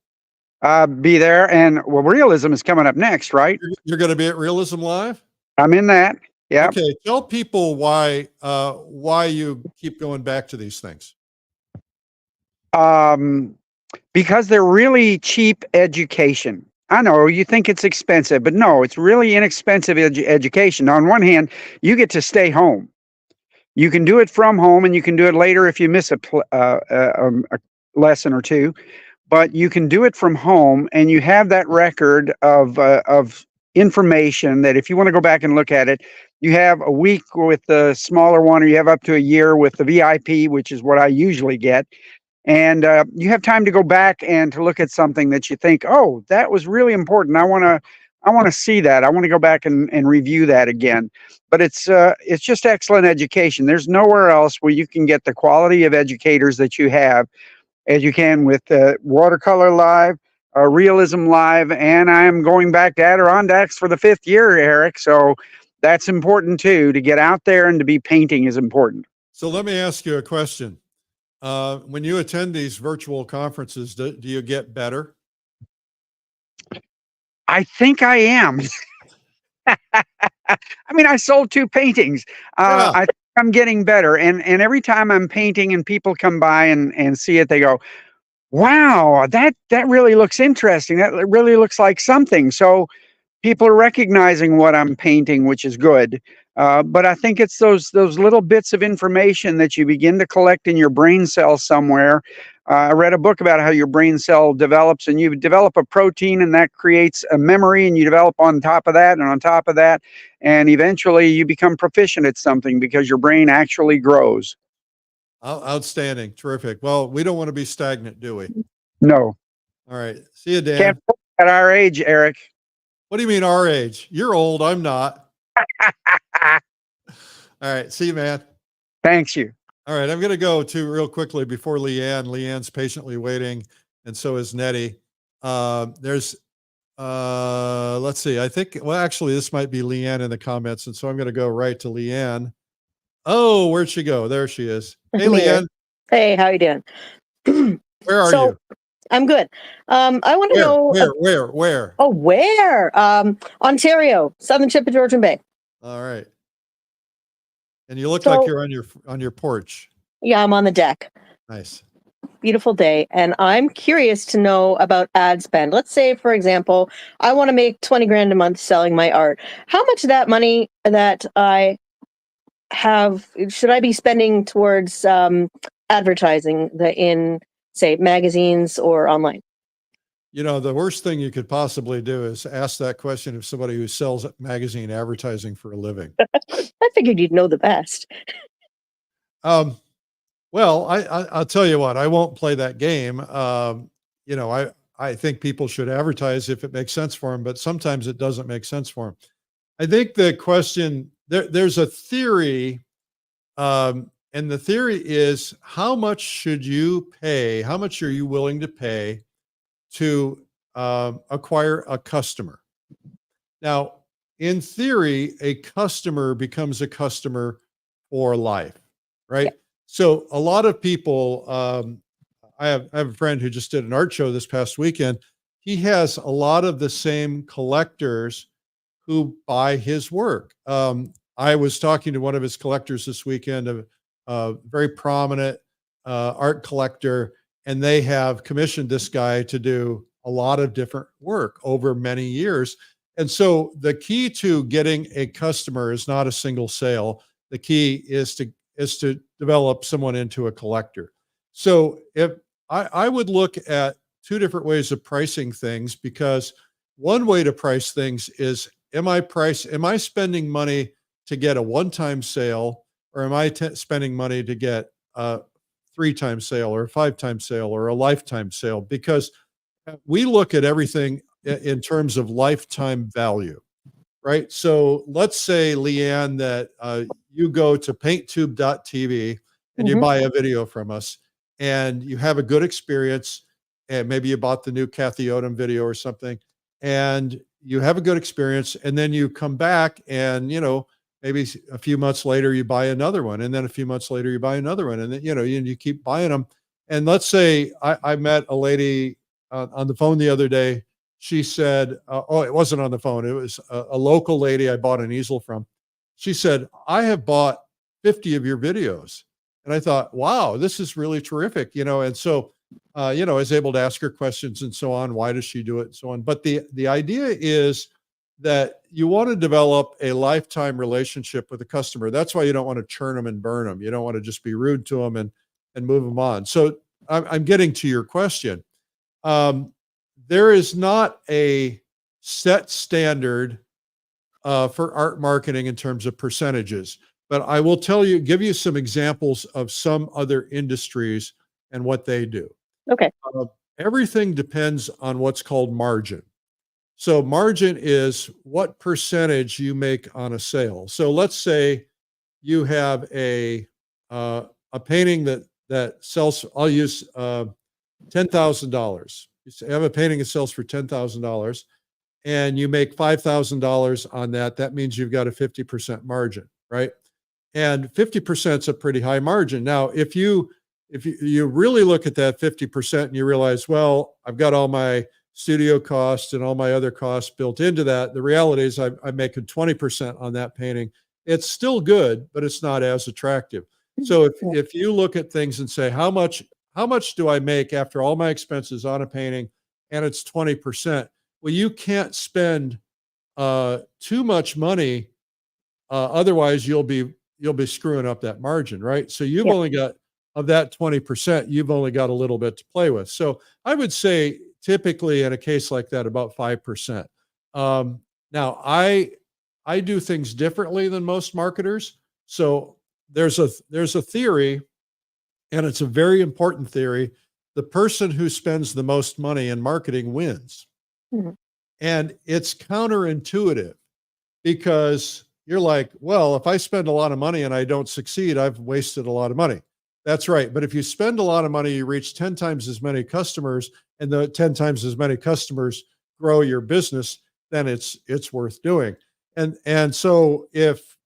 Be there. And well, realism is coming up next, right? You're going to be at Realism Live? I'm in that. Yeah. Okay. Tell people why you keep going back to these things. Because they're really cheap education. I know you think it's expensive, but no, it's really inexpensive education. On one hand, you get to stay home. You can do it from home, and you can do it later if you miss a lesson or two. But you can do it from home, and you have that record of information that if you want to go back and look at it, you have a week with the smaller one, or you have up to a year with the VIP, which is what I usually get. And you have time to go back and to look at something that you think, oh, that was really important. I want to see that. I want to go back and review that again. But it's just excellent education. There's nowhere else where you can get the quality of educators that you have as you can with Watercolor Live, Realism Live, and I'm going back to Adirondacks for the 5th year, Eric. So that's important too. To get out there and to be painting is important. So let me ask you a question. When you attend these virtual conferences, do you get better? I think I am. I mean, I sold 2 paintings. Yeah. I think I'm getting better. And every time I'm painting and people come by and see it, they go, wow, that really looks interesting. That really looks like something. So people are recognizing what I'm painting, which is good. But I think it's those little bits of information that you begin to collect in your brain cell somewhere. I read a book about how your brain cell develops, and you develop a protein, and that creates a memory, and you develop on top of that and on top of that. And eventually you become proficient at something because your brain actually grows. Outstanding. Terrific. Well, we don't want to be stagnant, do we? No. All right. See you, Dan. Can't at our age, Eric. What do you mean our age? You're old. I'm not. All right. See you, man. Thanks you. All right. I'm going to go to real quickly before Leanne. Leanne's patiently waiting, and so is Nettie. Let's see. I think, well, actually, this might be Leanne in the comments, and so I'm going to go right to Leanne. Oh, where'd she go? There she is. Hey, Leanne. Hey, how you doing? Where are you? I'm good. I want to Where, know. where? Oh, where? Ontario, southern tip of Georgian Bay. All right. And you look like So, you're on your porch. yeah, I'm on the deck. Nice. Beautiful day. And I'm curious to know about ad spend. Let's say, for example, I want to make 20 grand a month selling my art. How much of that money that I have should I be spending towards advertising in, say, magazines or online? You know, the worst thing you could possibly do is ask that question of somebody who sells magazine advertising for a living. I figured you'd know the best. Well, I'll tell you what, I won't play that game. You know, I think people should advertise if it makes sense for them, but sometimes it doesn't make sense for them. I think the question there's a theory, and the theory is how much should you pay? How much are you willing to pay to acquire a customer? Now, in theory, a customer becomes a customer for life, right? Yeah. So a lot of people, I have a friend who just did an art show this past weekend. He has a lot of the same collectors who buy his work. I was talking to one of his collectors this weekend, a very prominent art collector, and they have commissioned this guy to do a lot of different work over many years. And so the key to getting a customer is not a single sale. The key is to develop someone into a collector. So if I would look at two different ways of pricing things, because one way to price things is, am I spending money to get a one-time sale, or am I spending money to get a 3-time sale or a 5-time sale or a lifetime sale? Because we look at everything in terms of lifetime value, right? So let's say, Leanne, that you go to painttube.tv and you buy a video from us and you have a good experience, and maybe you bought the new 𝗣𝗿𝗄𝗏 video or something, and you have a good experience, and then you come back and, you know, maybe a few months later you buy another one, and then a few months later you buy another one, and then, you know, you keep buying them. And let's say I met a lady on the phone the other day. She said, oh, it wasn't on the phone. It was a local lady I bought an easel from. She said, I have bought 50 of your videos. And I thought, wow, this is really terrific, you know. And so, you know, I was able to ask her questions and so on. Why does she do it and so on? But the idea is that you want to develop a lifetime relationship with a customer. That's why you don't want to churn them and burn them. You don't want to just be rude to them and move them on. So I'm getting to your question. There is not a set standard for art marketing in terms of percentages, but I will give you some examples of some other industries and what they do. Okay. Everything depends on what's called margin. So margin is what percentage you make on a sale. So let's say you have a painting that sells, I'll use $10,000. You have a painting that sells for $10,000 and you make $5,000 on that. That means you've got a 50% margin, right? And 50% is a pretty high margin. Now, if you really look at that 50% and you realize, well, I've got all my studio costs and all my other costs built into that. The reality is I'm making 20% on that painting. It's still good, but it's not as attractive. So if you look at things and say, how much do I make after all my expenses on a painting, and it's 20%, well, you can't spend too much money. Otherwise you'll be screwing up that margin, right? So you've only got, of that 20%, you've only got a little bit to play with. So I would say typically in a case like that, about 5%. Now I do things differently than most marketers. So there's a theory, and it's a very important theory. The person who spends the most money in marketing wins. And it's counterintuitive, because you're like, well, if I spend a lot of money and I don't succeed, I've wasted a lot of money. That's right. But if you spend a lot of money, you reach 10 times as many customers, and the 10 times as many customers grow your business, then it's worth doing. And so if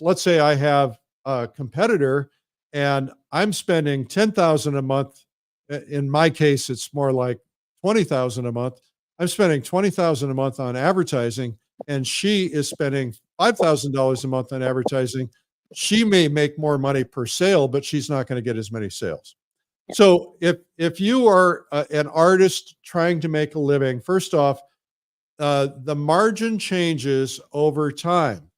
let's say I have a competitor and I'm spending $10,000 a month in my case, it's more like 20,000 a month. I'm spending 20,000 a month on advertising, and she is spending $5,000 a month on advertising. She may make more money per sale, but she's not going to get as many sales. So if you are an artist trying to make a living, first off, the margin changes over time.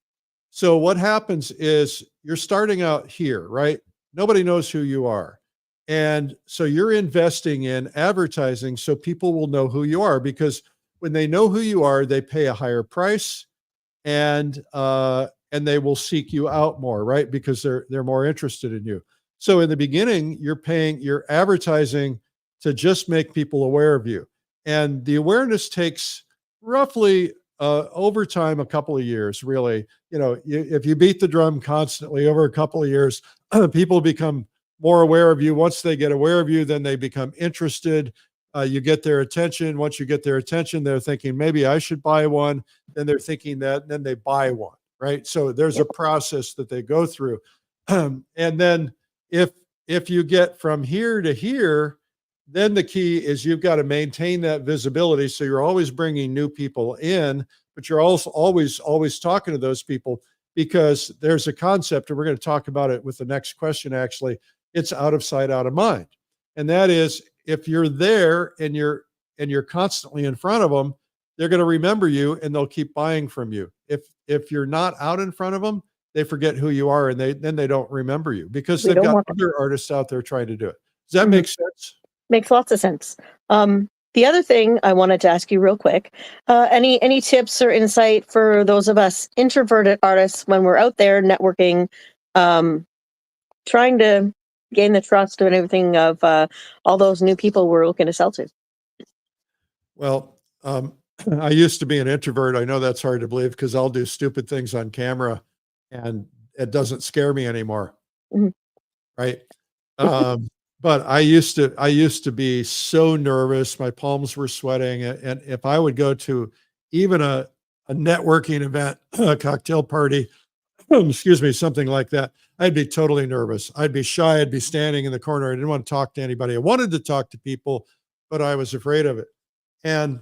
So what happens is you're starting out here, right? Nobody knows who you are. And so you're investing in advertising so people will know who you are, because when they know who you are, they pay a higher price, and they will seek you out more, right? Because they're more interested in you. So in the beginning, you're advertising to just make people aware of you. And the awareness takes roughly over time, a couple of years, really. If you beat the drum constantly over a couple of years, people become more aware of you. Once they get aware of you, then they become interested. You get their attention. Once you get their attention, they're thinking, maybe I should buy one. Then they're thinking that, then they buy one, right? So there's a process that they go through. And then if you get from here to here, then the key is you've got to maintain that visibility. So you're always bringing new people in, but you're also always talking to those people, because there's a concept, and we're going to talk about it with the next question. Actually, it's out of sight, out of mind. And that is, if you're there and you're constantly in front of them, they're going to remember you and they'll keep buying from you. If you're not out in front of them, they forget who you are, and then they don't remember you, because they've got other artists out there trying to do it. Does that make sense? Makes lots of sense. The other thing I wanted to ask you real quick, any tips or insight for those of us introverted artists when we're out there networking, trying to gain the trust and everything of all those new people we're looking to sell to? Well, I used to be an introvert. I know that's hard to believe, because I'll do stupid things on camera and it doesn't scare me anymore. Mm-hmm. Right. But I used to be so nervous. My palms were sweating. And if I would go to even a networking event, a cocktail party, excuse me, something like that, I'd be totally nervous. I'd be shy. I'd be standing in the corner. I didn't want to talk to anybody. I wanted to talk to people, but I was afraid of it. And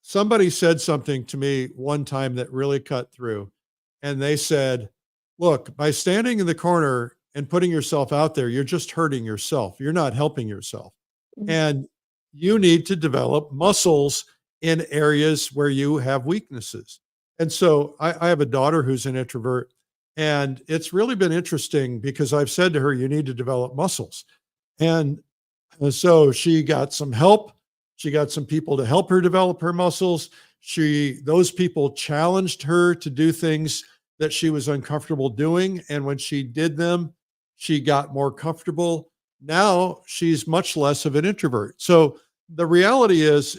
somebody said something to me one time that really cut through. And they said, look, by standing in the corner and putting yourself out there, you're just hurting yourself. You're not helping yourself. Mm-hmm. And you need to develop muscles in areas where you have weaknesses. And so I have a daughter who's an introvert, and it's really been interesting, because I've said to her, you need to develop muscles. And so she got some help. She got some people to help her develop her muscles. Those people challenged her to do things that she was uncomfortable doing. And when she did them, she got more comfortable. Now she's much less of an introvert. So the reality is,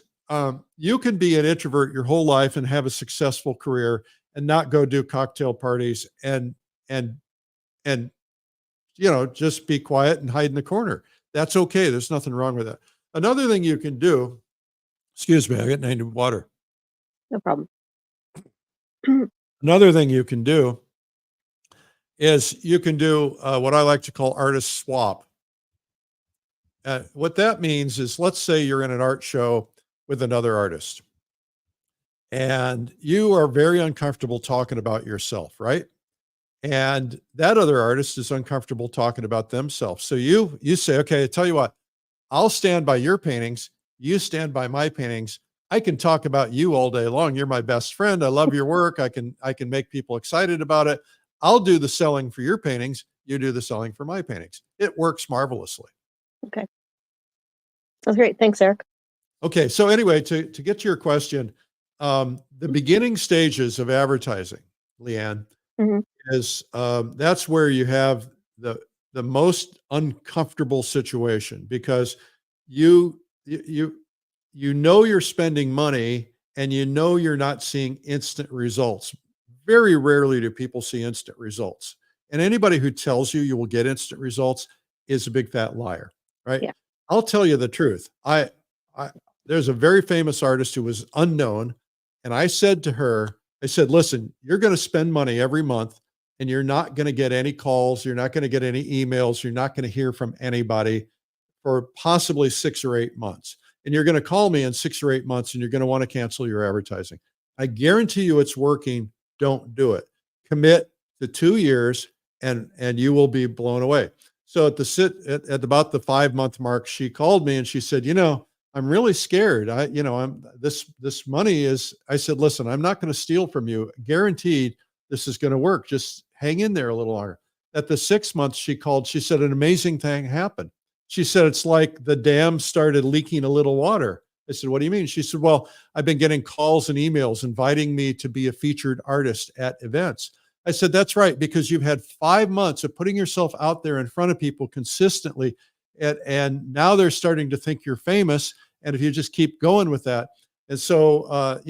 you can be an introvert your whole life and have a successful career and not go do cocktail parties and just be quiet and hide in the corner. That's okay. There's nothing wrong with that. Another thing you can do, excuse me, I got named water. No problem. Another thing you can do is you can do what I like to call artist swap. What that means is, let's say you're in an art show with another artist, and you are very uncomfortable talking about yourself, right? And that other artist is uncomfortable talking about themselves. So you say, okay, I tell you what, I'll stand by your paintings. You stand by my paintings. I can talk about you all day long. You're my best friend. I love your work. I can make people excited about it. I'll do the selling for your paintings. You do the selling for my paintings. It works marvelously. Okay. That's great. Thanks, Eric. Okay. So anyway, to get to your question, the beginning stages of advertising, Leanne, mm-hmm. is that's where you have the most uncomfortable situation, because you know you're spending money, and you know you're not seeing instant results. Very rarely do people see instant results. And anybody who tells you will get instant results is a big fat liar, right? Yeah. I'll tell you the truth. There's a very famous artist who was unknown, and I said to her, I said, listen, you're going to spend money every month, and you're not going to get any calls. You're not going to get any emails. You're not going to hear from anybody for possibly 6 or 8 months. And you're going to call me in 6 or 8 months and you're going to want to cancel your advertising. I guarantee you it's working. Don't do it. Commit to 2 years and you will be blown away. So at about the 5-month mark, she called me and she said, I'm really scared. This money is, I said, listen, I'm not going to steal from you. Guaranteed this is going to work. Just hang in there a little longer. At the 6 months she called, she said an amazing thing happened. She said, it's like the dam started leaking a little water. I said, what do you mean? She said, well, I've been getting calls and emails inviting me to be a featured artist at events. I said, that's right, because you've had 5 months of putting yourself out there in front of people consistently. And now they're starting to think you're famous. And if you just keep going with that. And so,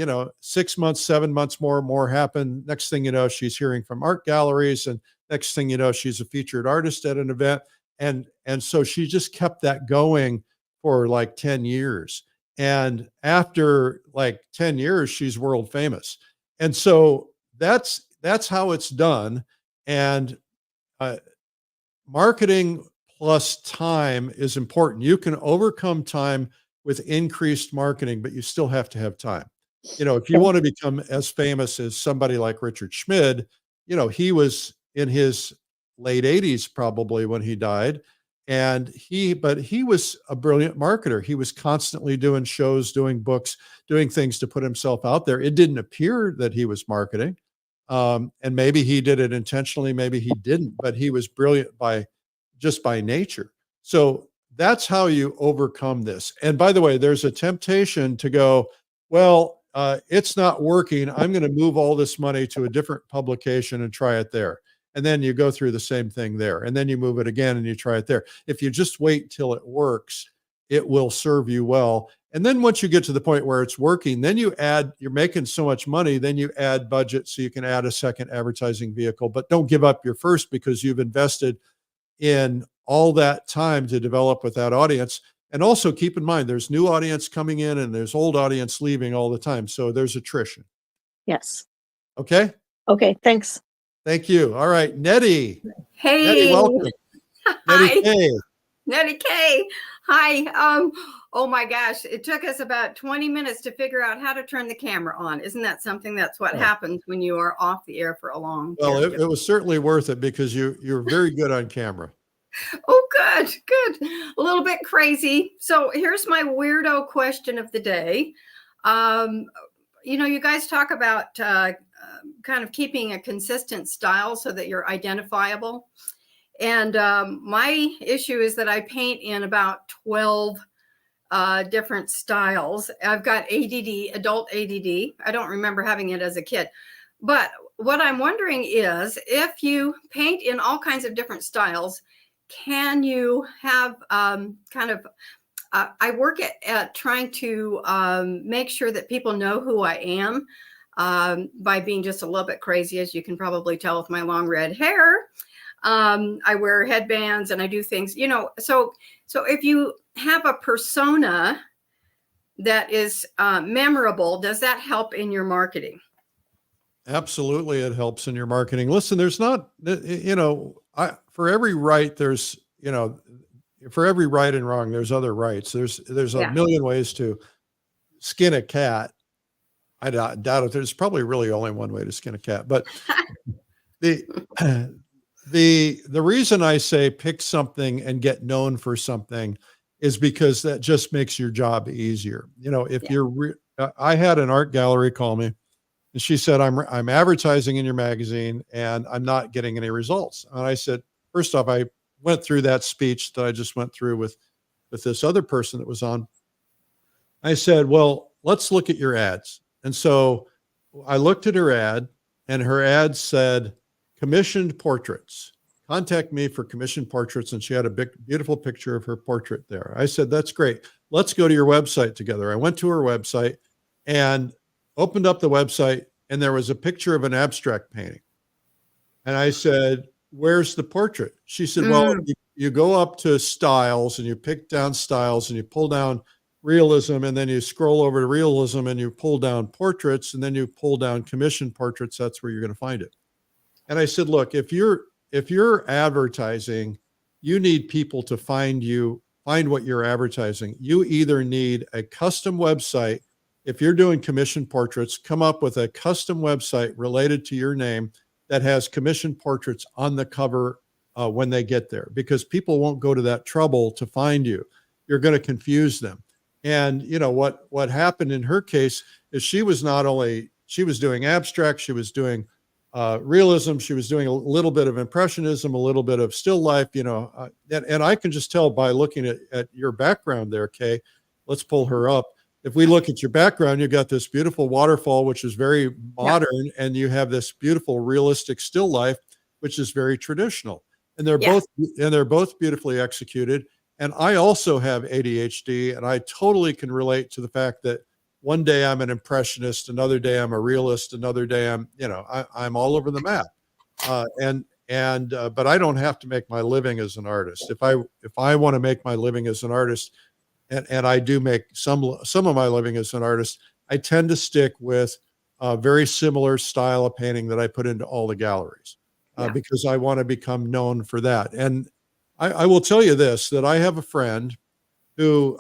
6 months, 7 months more happened. Next thing you know, she's hearing from art galleries. And next thing you know, she's a featured artist at an event. And so she just kept that going for like 10 years. And after like 10 years, she's world famous. And so that's how it's done. And marketing plus time is important. You can overcome time with increased marketing, but you still have to have time. If you want to become as famous as somebody like Richard Schmid, he was in his late 80s probably when he died. But he was a brilliant marketer. He was constantly doing shows, doing books, doing things to put himself out there. It didn't appear that he was marketing. And maybe he did it intentionally, maybe he didn't, but he was brilliant by nature. So that's how you overcome this. And by the way, there's a temptation to go, well, it's not working. I'm going to move all this money to a different publication and try it there. And then you go through the same thing there. And then you move it again and you try it there. If you just wait till it works, it will serve you well. And then once you get to the point where it's working, then you're making so much money, then you add budget so you can add a second advertising vehicle. But don't give up your first, because you've invested in all that time to develop with that audience. And also keep in mind, there's new audience coming in and there's old audience leaving all the time. So there's attrition. Yes. Okay. Okay. Thanks. Thank you. All right. Nettie. Hey. Nettie, welcome. Nettie K. Nettie K. Hi. Oh my gosh. It took us about 20 minutes to figure out how to turn the camera on. Isn't that something? That's what happens when you are off the air for a long time. Well, it was certainly worth it because you're very good on camera. Oh, good. A little bit crazy. So here's my weirdo question of the day. You guys talk about kind of keeping a consistent style so that you're identifiable. And my issue is that I paint in about 12 different styles. I've got ADD, adult ADD. I don't remember having it as a kid. But what I'm wondering is, if you paint in all kinds of different styles, can you have I work at trying to make sure that people know who I am by being just a little bit crazy, as you can probably tell with my long red hair. I wear headbands and I do things, so if you have a persona that is memorable, does that help in your marketing? Absolutely. It helps in your marketing. Listen, there's not, for every right, there's, for every right and wrong, there's other rights. There's a million ways to skin a cat. I doubt it. There's probably really only one way to skin a cat, but the reason I say pick something and get known for something is because that just makes your job easier. I had an art gallery call me and she said, I'm advertising in your magazine and I'm not getting any results. And I said, first off, I went through that speech that I just went through with this other person that was on. I said, well, let's look at your ads. And so I looked at her ad, and her ad said, commissioned portraits. Contact me for commissioned portraits. And she had a big, beautiful picture of her portrait there. I said, that's great. Let's go to your website together. I went to her website and opened up the website, and there was a picture of an abstract painting. And I said, where's the portrait? She said, well, you go up to styles and you pick down styles and you pull down realism, and then you scroll over to realism and you pull down portraits, and then you pull down commissioned portraits. That's where you're going to find it. And I said, look, if you're advertising, you need people to find find what you're advertising. You either need a custom website. If you're doing commission portraits, come up with a custom website related to your name that has commission portraits on the cover when they get there, because people won't go to that trouble to find you. You're going to confuse them. And you know what happened in her case is she was doing abstract, she was doing realism, she was doing a little bit of impressionism, a little bit of still life, and I can just tell by looking at your background there, Kay. Let's pull her up. If we look at your background, you've got this beautiful waterfall, which is very modern, and you have this beautiful realistic still life, which is very traditional. And they're both beautifully executed. And I also have ADHD, and I totally can relate to the fact that one day I'm an impressionist, another day I'm a realist, another day I'm all over the map. But I don't have to make my living as an artist. If I want to make my living as an artist, and I do make some of my living as an artist, I tend to stick with a very similar style of painting that I put into all the galleries because I want to become known for that. And I will tell you this, that I have a friend who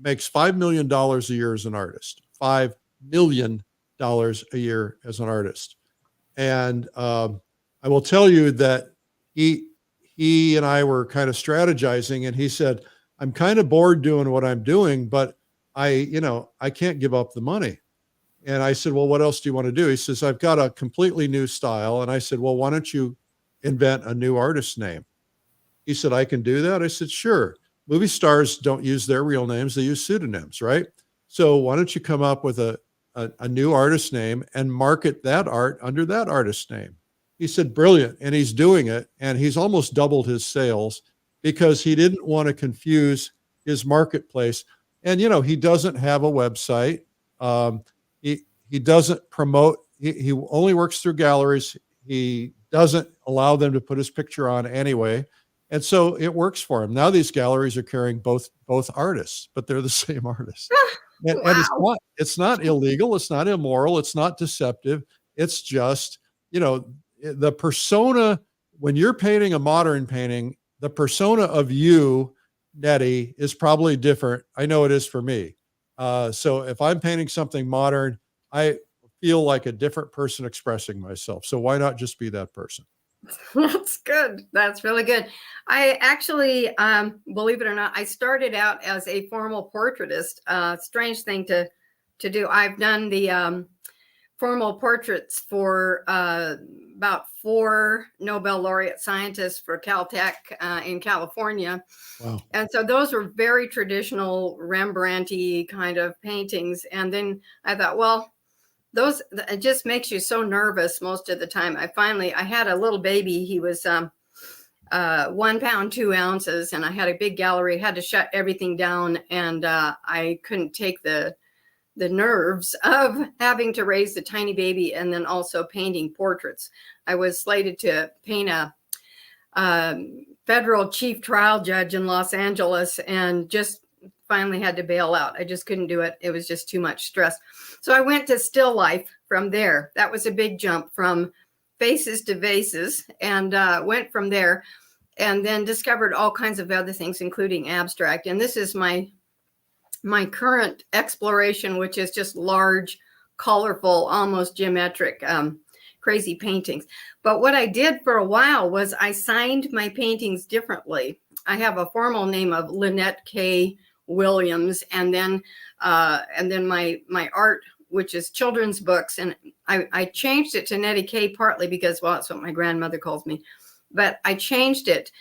makes $5 million a year as an artist, $5 million a year as an artist. And I will tell you that he and I were kind of strategizing, and he said, I'm kind of bored doing what I'm doing, but I can't give up the money. And I said, well, what else do you want to do? He says, I've got a completely new style. And I said, well, why don't you invent a new artist name? He said, I can do that. I said, sure. Movie stars don't use their real names. They use pseudonyms, right? So why don't you come up with a new artist name and market that art under that artist name? He said, brilliant. And he's doing it. And he's almost doubled his sales because he didn't want to confuse his marketplace. And, he doesn't have a website. He doesn't promote. He only works through galleries. He doesn't allow them to put his picture on anyway. And so it works for him. Now these galleries are carrying both artists, but they're the same artists. And it's not illegal. It's not immoral. It's not deceptive. It's just, the persona, when you're painting a modern painting, the persona of you, Nettie, is probably different. I know it is for me. So if I'm painting something modern, I feel like a different person expressing myself. So why not just be that person? That's good. That's really good. I actually, believe it or not, I started out as a formal portraitist. Strange thing to do. I've done the formal portraits for about 4 Nobel laureate scientists for Caltech in California. Wow. And so those were very traditional Rembrandt-y kind of paintings. And then I thought, well, it just makes you so nervous most of the time. I had a little baby. He was 1 pound, 2 ounces, and I had a big gallery, had to shut everything down. And I couldn't take the nerves of having to raise the tiny baby and then also painting portraits. I was slated to paint a federal chief trial judge in Los Angeles and just finally had to bail out. I just couldn't do it. It was just too much stress. So I went to still life from there. That was a big jump from faces to vases, and went from there and then discovered all kinds of other things, including abstract. And this is my current exploration, which is just large, colorful, almost geometric, crazy paintings. But what I did for a while was I signed my paintings differently. I have a formal name of Lynette K. Williams, and then my art, which is children's books, and I changed it to Nettie K partly because, well, that's what my grandmother calls me, but I changed it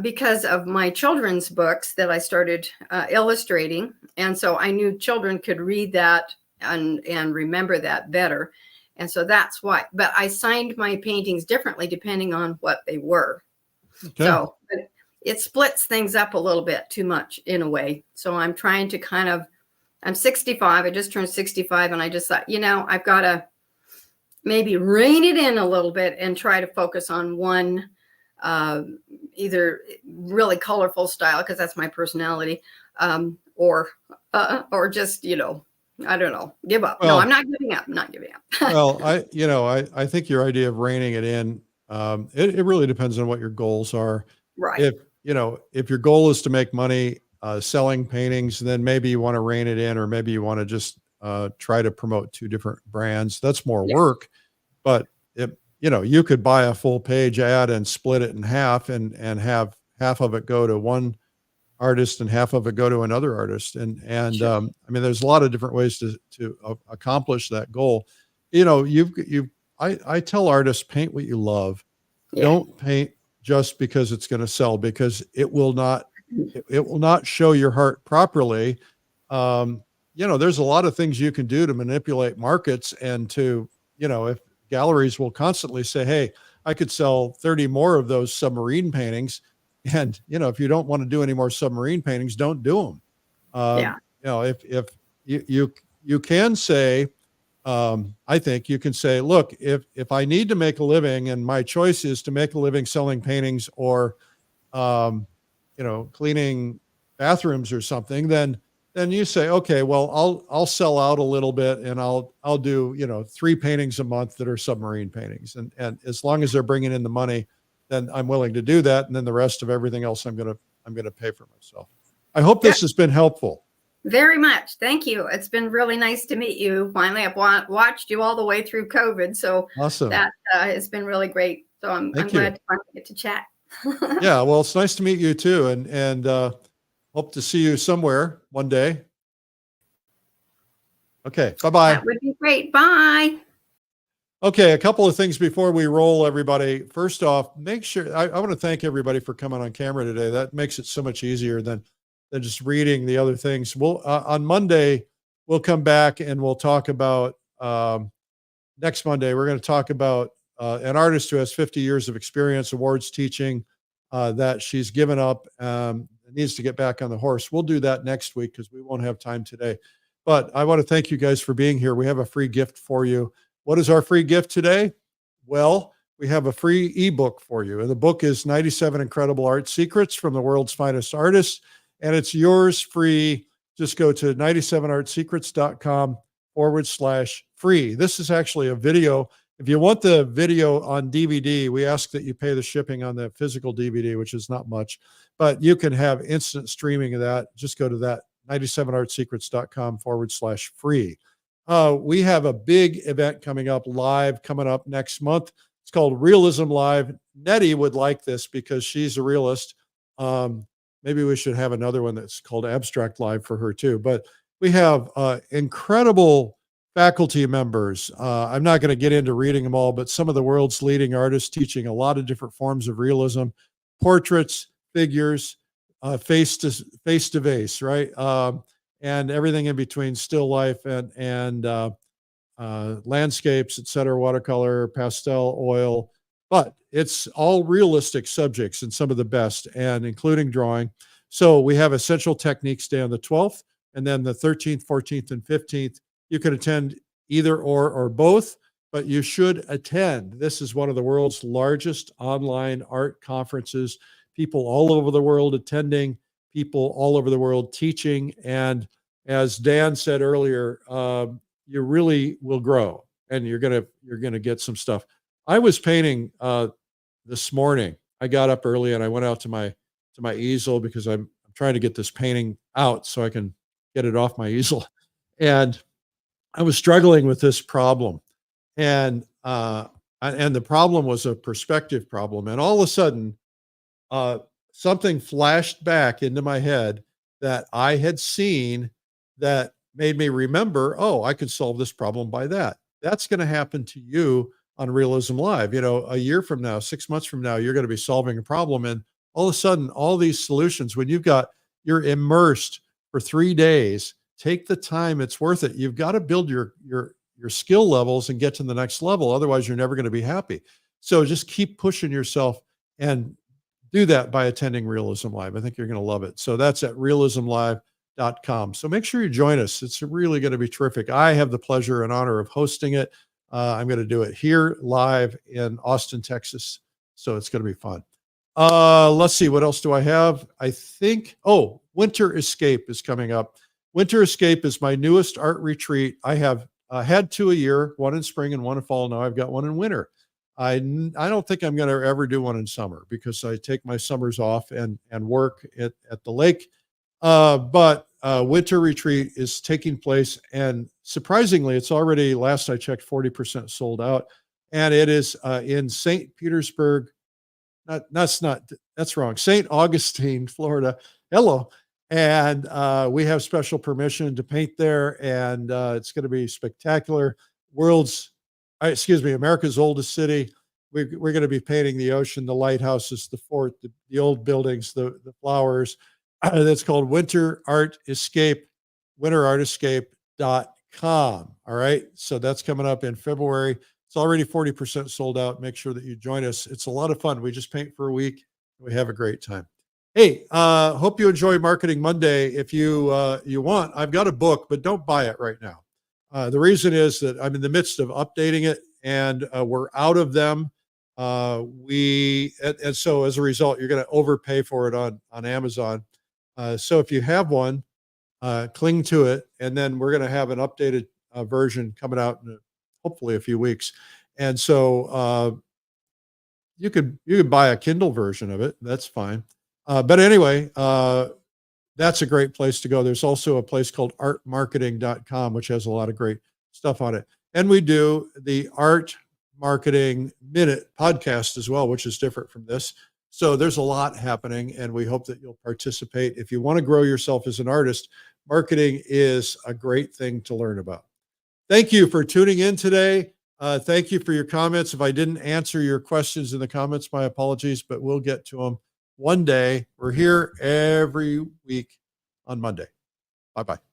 because of my children's books that I started illustrating, and so I knew children could read that and remember that better, and so that's why. But I signed my paintings differently depending on what they were. Okay. So it splits things up a little bit too much in a way. So I'm trying to I'm 65. I just turned 65, and I just thought, I've got to maybe rein it in a little bit and try to focus on one, either really colorful style, because that's my personality, or just, I don't know, give up. Well, no, I'm not giving up. I'm not giving up. Well, I think your idea of reining it in, it really depends on what your goals are. Right. if your goal is to make money selling paintings, then maybe you want to rein it in, or maybe you want to just try to promote 2 different brands. That's more work, but you could buy a full page ad and split it in half and have half of it go to one artist and half of it go to another artist. And Sure. I mean, there's a lot of different ways to accomplish that goal. I tell artists, paint what you love. Yeah. Don't paint just because it's going to sell, because it will not show your heart properly. There's a lot of things you can do to manipulate markets, and if galleries will constantly say, hey, I could sell 30 more of those submarine paintings. And, if you don't want to do any more submarine paintings, don't do them. If you can say, I think you can say, look, if I need to make a living and my choice is to make a living selling paintings or, cleaning bathrooms or something, then you say, okay, well, I'll sell out a little bit and I'll do, 3 paintings a month that are submarine paintings. And as long as they're bringing in the money, then I'm willing to do that. And then the rest of everything else, I'm going to pay for myself. I hope this has been helpful. Very much. Thank you. It's been really nice to meet you. Finally, I've watched you all the way through COVID. So awesome. That has been really great. So I'm glad to finally get to chat. Yeah. Well, it's nice to meet you too. And hope to see you somewhere one day. Okay. Bye-bye. That would be great. Bye. Okay, a couple of things before we roll, everybody. First off, make sure, I want to thank everybody for coming on camera today. That makes it so much easier than just reading the other things. We'll on Monday, we'll come back and we'll talk about, next Monday, we're going to talk about an artist who has 50 years of experience, awards teaching, that she's given up, needs to get back on the horse. We'll do that next week because we won't have time today. But I want to thank you guys for being here. We have a free gift for you. What is our free gift today? Well, we have a free ebook for you. And the book is 97 Incredible Art Secrets from the World's Finest Artists. And it's yours free. Just go to 97artsecrets.com/free. This is actually a video. If you want the video on DVD, we ask that you pay the shipping on the physical DVD, which is not much, but you can have instant streaming of that. Just go to that 97artsecrets.com/free. We have a big event coming up next month. It's called Realism Live. Nettie would like this because she's a realist. Maybe we should have another one that's called Abstract Live for her too. But we have incredible faculty members. I'm not going to get into reading them all, but some of the world's leading artists teaching a lot of different forms of realism, portraits, figures, face to face, right? And everything in between, still life and landscapes, etc., watercolor, pastel, oil. But it's all realistic subjects and some of the best, and including drawing. So we have Essential Techniques Day on the 12th, and then the 13th, 14th, and 15th. You can attend either or both, but you should attend. This is one of the world's largest online art conferences. People all over the world attending, people all over the world teaching. And as Dan said earlier, you really will grow, and you're gonna get some stuff. I was painting this morning. I got up early and I went out to my easel because I'm trying to get this painting out so I can get it off my easel. And I was struggling with this problem, and the problem was a perspective problem. And all of a sudden, something flashed back into my head that I had seen that made me remember, oh, I could solve this problem by that. That's going to happen to you on Realism Live. A year from now, 6 months from now, you're going to be solving a problem. And all of a sudden, all these solutions, when you're immersed for 3 days, take the time. It's worth it. You've got to build your skill levels and get to the next level. Otherwise, you're never going to be happy. So just keep pushing yourself and do that by attending Realism Live. I think you're going to love it. So that's at realismlive.com. So make sure you join us. It's really going to be terrific. I have the pleasure and honor of hosting it. I'm going to do it here live in Austin, Texas. So it's going to be fun. Let's see. What else do I have? I think, Winter Escape is coming up. Winter Escape is my newest art retreat. I have had 2 a year, one in spring and one in fall. Now I've got one in winter. I don't think I'm going to ever do one in summer because I take my summers off and work at the lake. But winter retreat is taking place, and surprisingly, it's already, last I checked, 40% sold out, and it is in St. Petersburg. That's wrong. St. Augustine, Florida. Hello. And we have special permission to paint there, and it's going to be spectacular. America's oldest city. We're going to be painting the ocean, the lighthouses, the fort, the old buildings, the flowers. That's called Winter Art Escape, winterartescape.com. All right. So that's coming up in February. It's already 40% sold out. Make sure that you join us. It's a lot of fun. We just paint for a week. We have a great time. Hey, hope you enjoy Marketing Monday. If you want, I've got a book, but don't buy it right now. The reason is that I'm in the midst of updating it, and we're out of them. And so as a result, you're going to overpay for it on Amazon. So if you have one, cling to it, and then we're going to have an updated version coming out in hopefully a few weeks. And so you could buy a Kindle version of it. That's fine. But anyway, that's a great place to go. There's also a place called artmarketing.com, which has a lot of great stuff on it. And we do the Art Marketing Minute podcast as well, which is different from this. So there's a lot happening, and we hope that you'll participate. If you want to grow yourself as an artist, marketing is a great thing to learn about. Thank you for tuning in today. Thank you for your comments. If I didn't answer your questions in the comments, my apologies, but we'll get to them one day. We're here every week on Monday. Bye-bye.